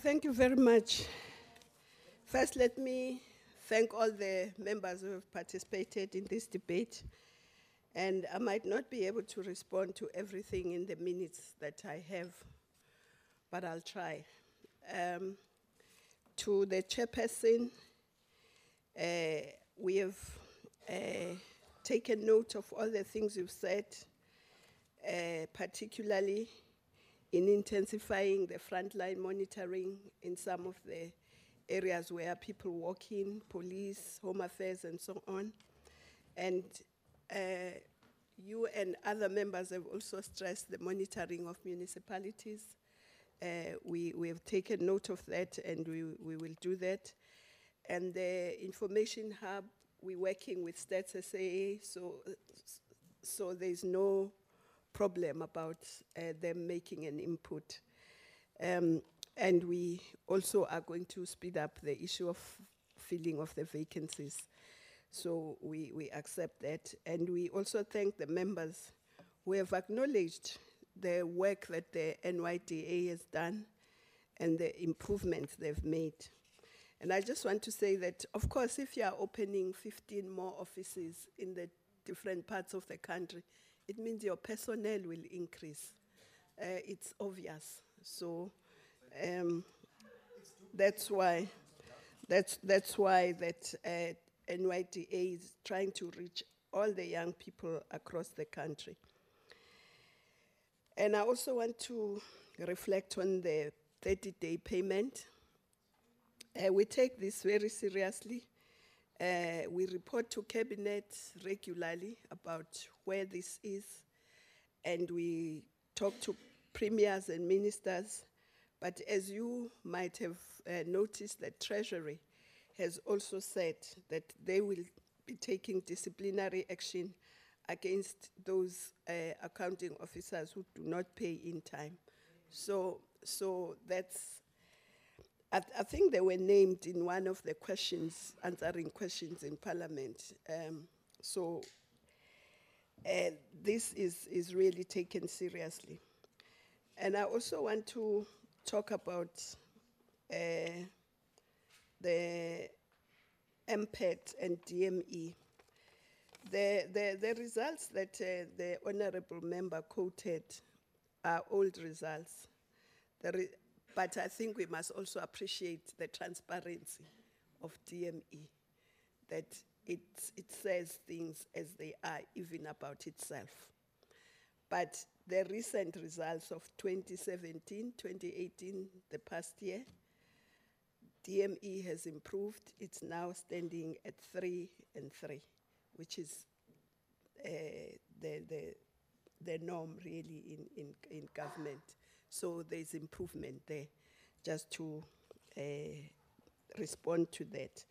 Thank you very much. First, let me thank all the members who have participated in this debate. And I might not be able to respond to everything in the minutes that I have, but I'll try. To the chairperson, we have taken note of all the things you've said, particularly in intensifying the frontline monitoring in some of the areas where people walk in, police, home affairs, and so on. And you and other members have also stressed the monitoring of municipalities. We have taken note of that, and we will do that. And the information hub, we're working with Stats SA, so there's no problem about them making an input. And we also are going to speed up the issue of filling of the vacancies. So we accept that. And we also thank the members who have acknowledged the work that the NYDA has done and the improvements they've made. And I just want to say that, of course, if you are opening 15 more offices in the different parts of the country, it means your personnel will increase. It's obvious. So that's why NYDA is trying to reach all the young people across the country. And I also want to reflect on the 30-day payment. We take this very seriously. We report to Cabinet regularly about where this is, and we talk to premiers and ministers. But as you might have noticed, the Treasury has also said that they will be taking disciplinary action against those accounting officers who do not pay in time. So that's, I think they were named in one of the questions, answering questions in Parliament. This is really taken seriously. And I also want to talk about the MPET and DME. The results that the honorable member quoted are old results. But I think we must also appreciate the transparency of DME, that it says things as they are, even about itself. But the recent results of 2017, 2018, the past year, DME has improved. It's now standing at 3 and 3, which is the norm really in government. So there's improvement there, just to respond to that.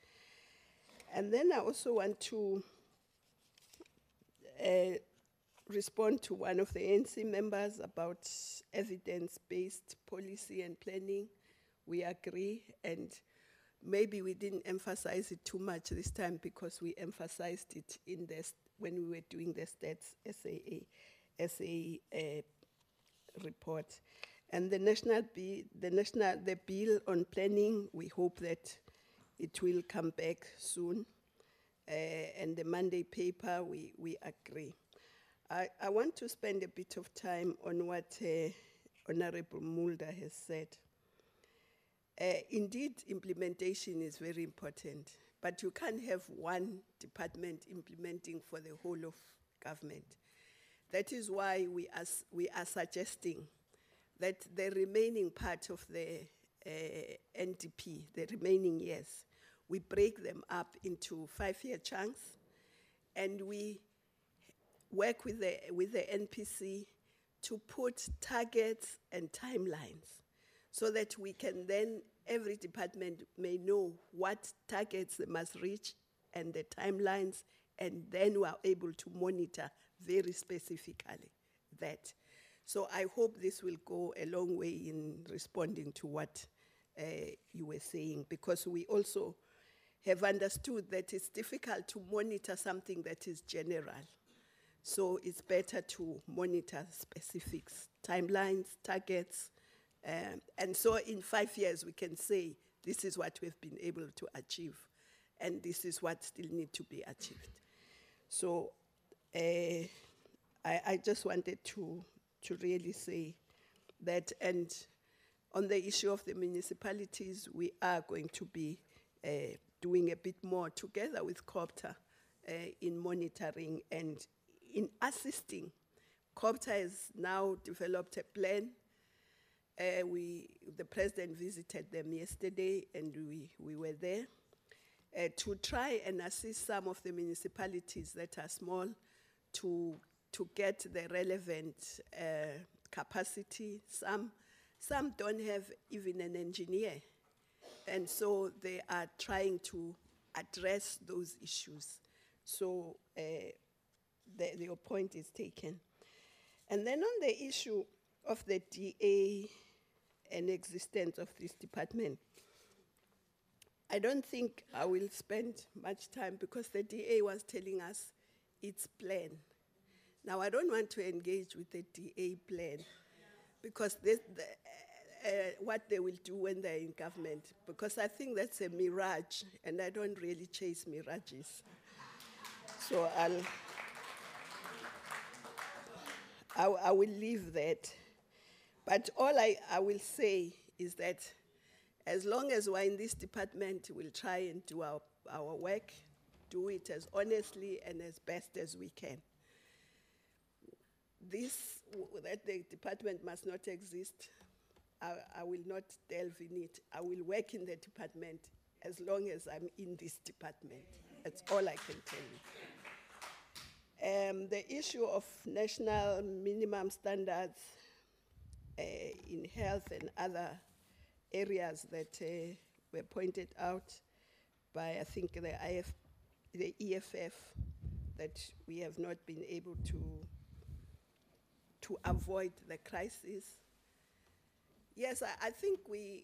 And then I also want to respond to one of the ANC members about evidence-based policy and planning. We agree, and maybe we didn't emphasize it too much this time because we emphasized it in this when we were doing the stats SAA report. And the bill on planning, we hope that it will come back soon. And the Monday paper, we agree. I want to spend a bit of time on what Honorable Mulder has said. Indeed, implementation is very important, but you can't have one department implementing for the whole of government. That is why we are suggesting that the remaining part of the NDP, the remaining years, we break them up into 5-year chunks, and we work with the NPC to put targets and timelines so that we can then, every department may know what targets they must reach and the timelines, and then we are able to monitor very specifically that. So I hope this will go a long way in responding to what you were saying, because we also have understood that it's difficult to monitor something that is general. So it's better to monitor specifics, timelines, targets, and so in 5 years we can say this is what we've been able to achieve, and this is what still needs to be achieved. So I just wanted to really say that, and on the issue of the municipalities, we are going to be doing a bit more together with COPTA in monitoring and in assisting. COPTA has now developed a plan. The president visited them yesterday, and we were there to try and assist some of the municipalities that are small to get the relevant capacity. Some don't have even an engineer, and so they are trying to address those issues. So your point is taken. And then on the issue of the DA and existence of this department, I don't think I will spend much time because the DA was telling us its plan. Now, I don't want to engage with the DA plan because what they will do when they're in government, because I think that's a mirage, and I don't really chase mirages. So I will leave that. But all I will say is that as long as we're in this department, we'll try and do our work, do it as honestly and as best as we can. That the department must not exist, I will not delve in it. I will work in the department as long as I'm in this department. That's all I can tell you. The issue of national minimum standards in health and other areas that were pointed out by, I think, the EFF, that we have not been able to avoid the crisis. Yes, I think we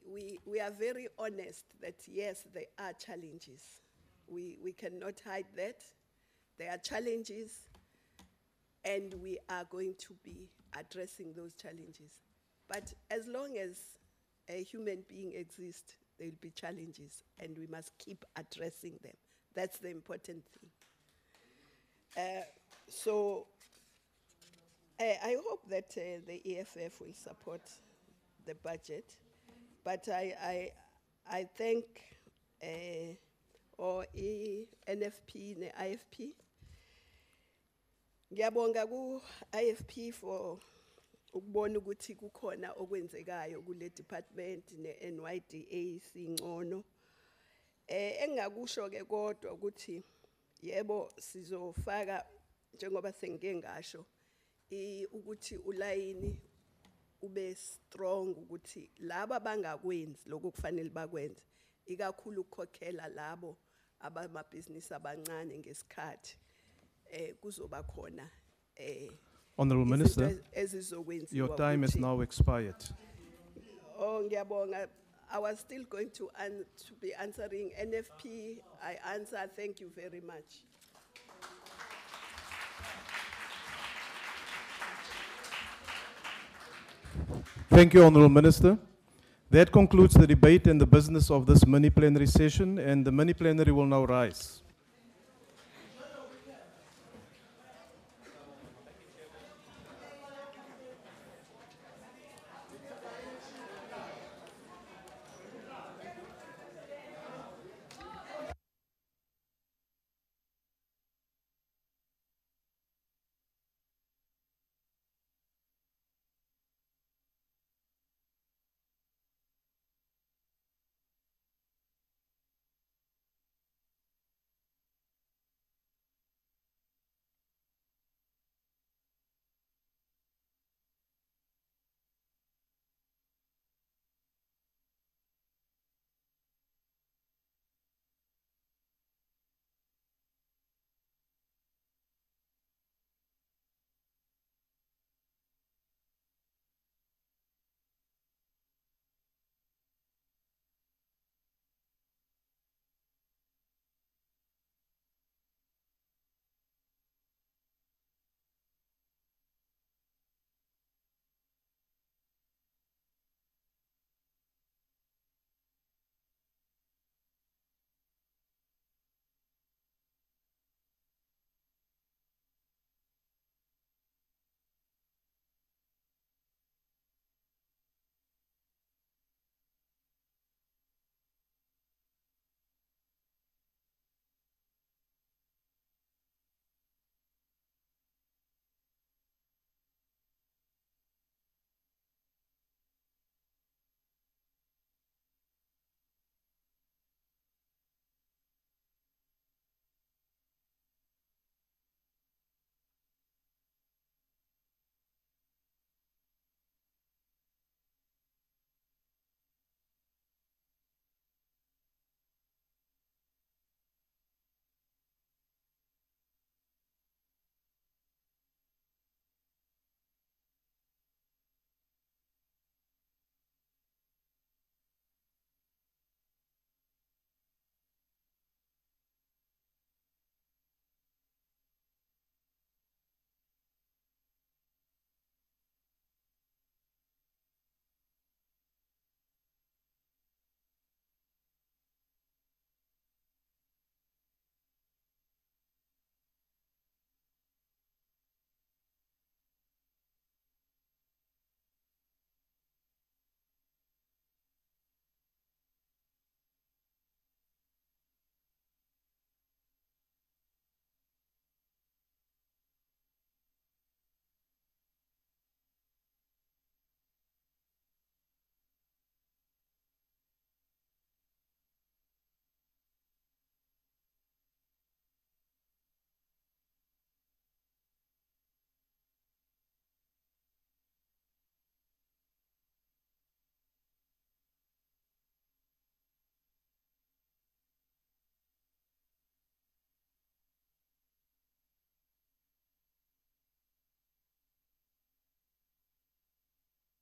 are very honest that yes, there are challenges. We cannot hide that. There are challenges, and we are going to be addressing those challenges. But as long as a human being exists, there will be challenges, and we must keep addressing them. That's the important thing. So I hope that the EFF will support the budget, but I thank NFP and IFP. Ngiyabonga ku IFP for ukubona ukuthi kukhona okwenzekayo kule department ne-NYDA singcono. Engakusho ke kodwa ukuthi yebo sizofaka njengoba sengike ngasho ukuthi ulayini ube strong ukuthi laba bangakwenzi lokho kufanele bakwenze, ikakhulu ukukhokhela labo abamabhizinisi abancane ngesikhathi kuzoba khona Honorable Minister, your time has now expired. Oh, ngiyabonga. I was still going to be answering NFP. I answer. Thank you very much. Thank you, Honorable Minister. That concludes the debate and the business of this mini plenary session, and the mini plenary will now rise.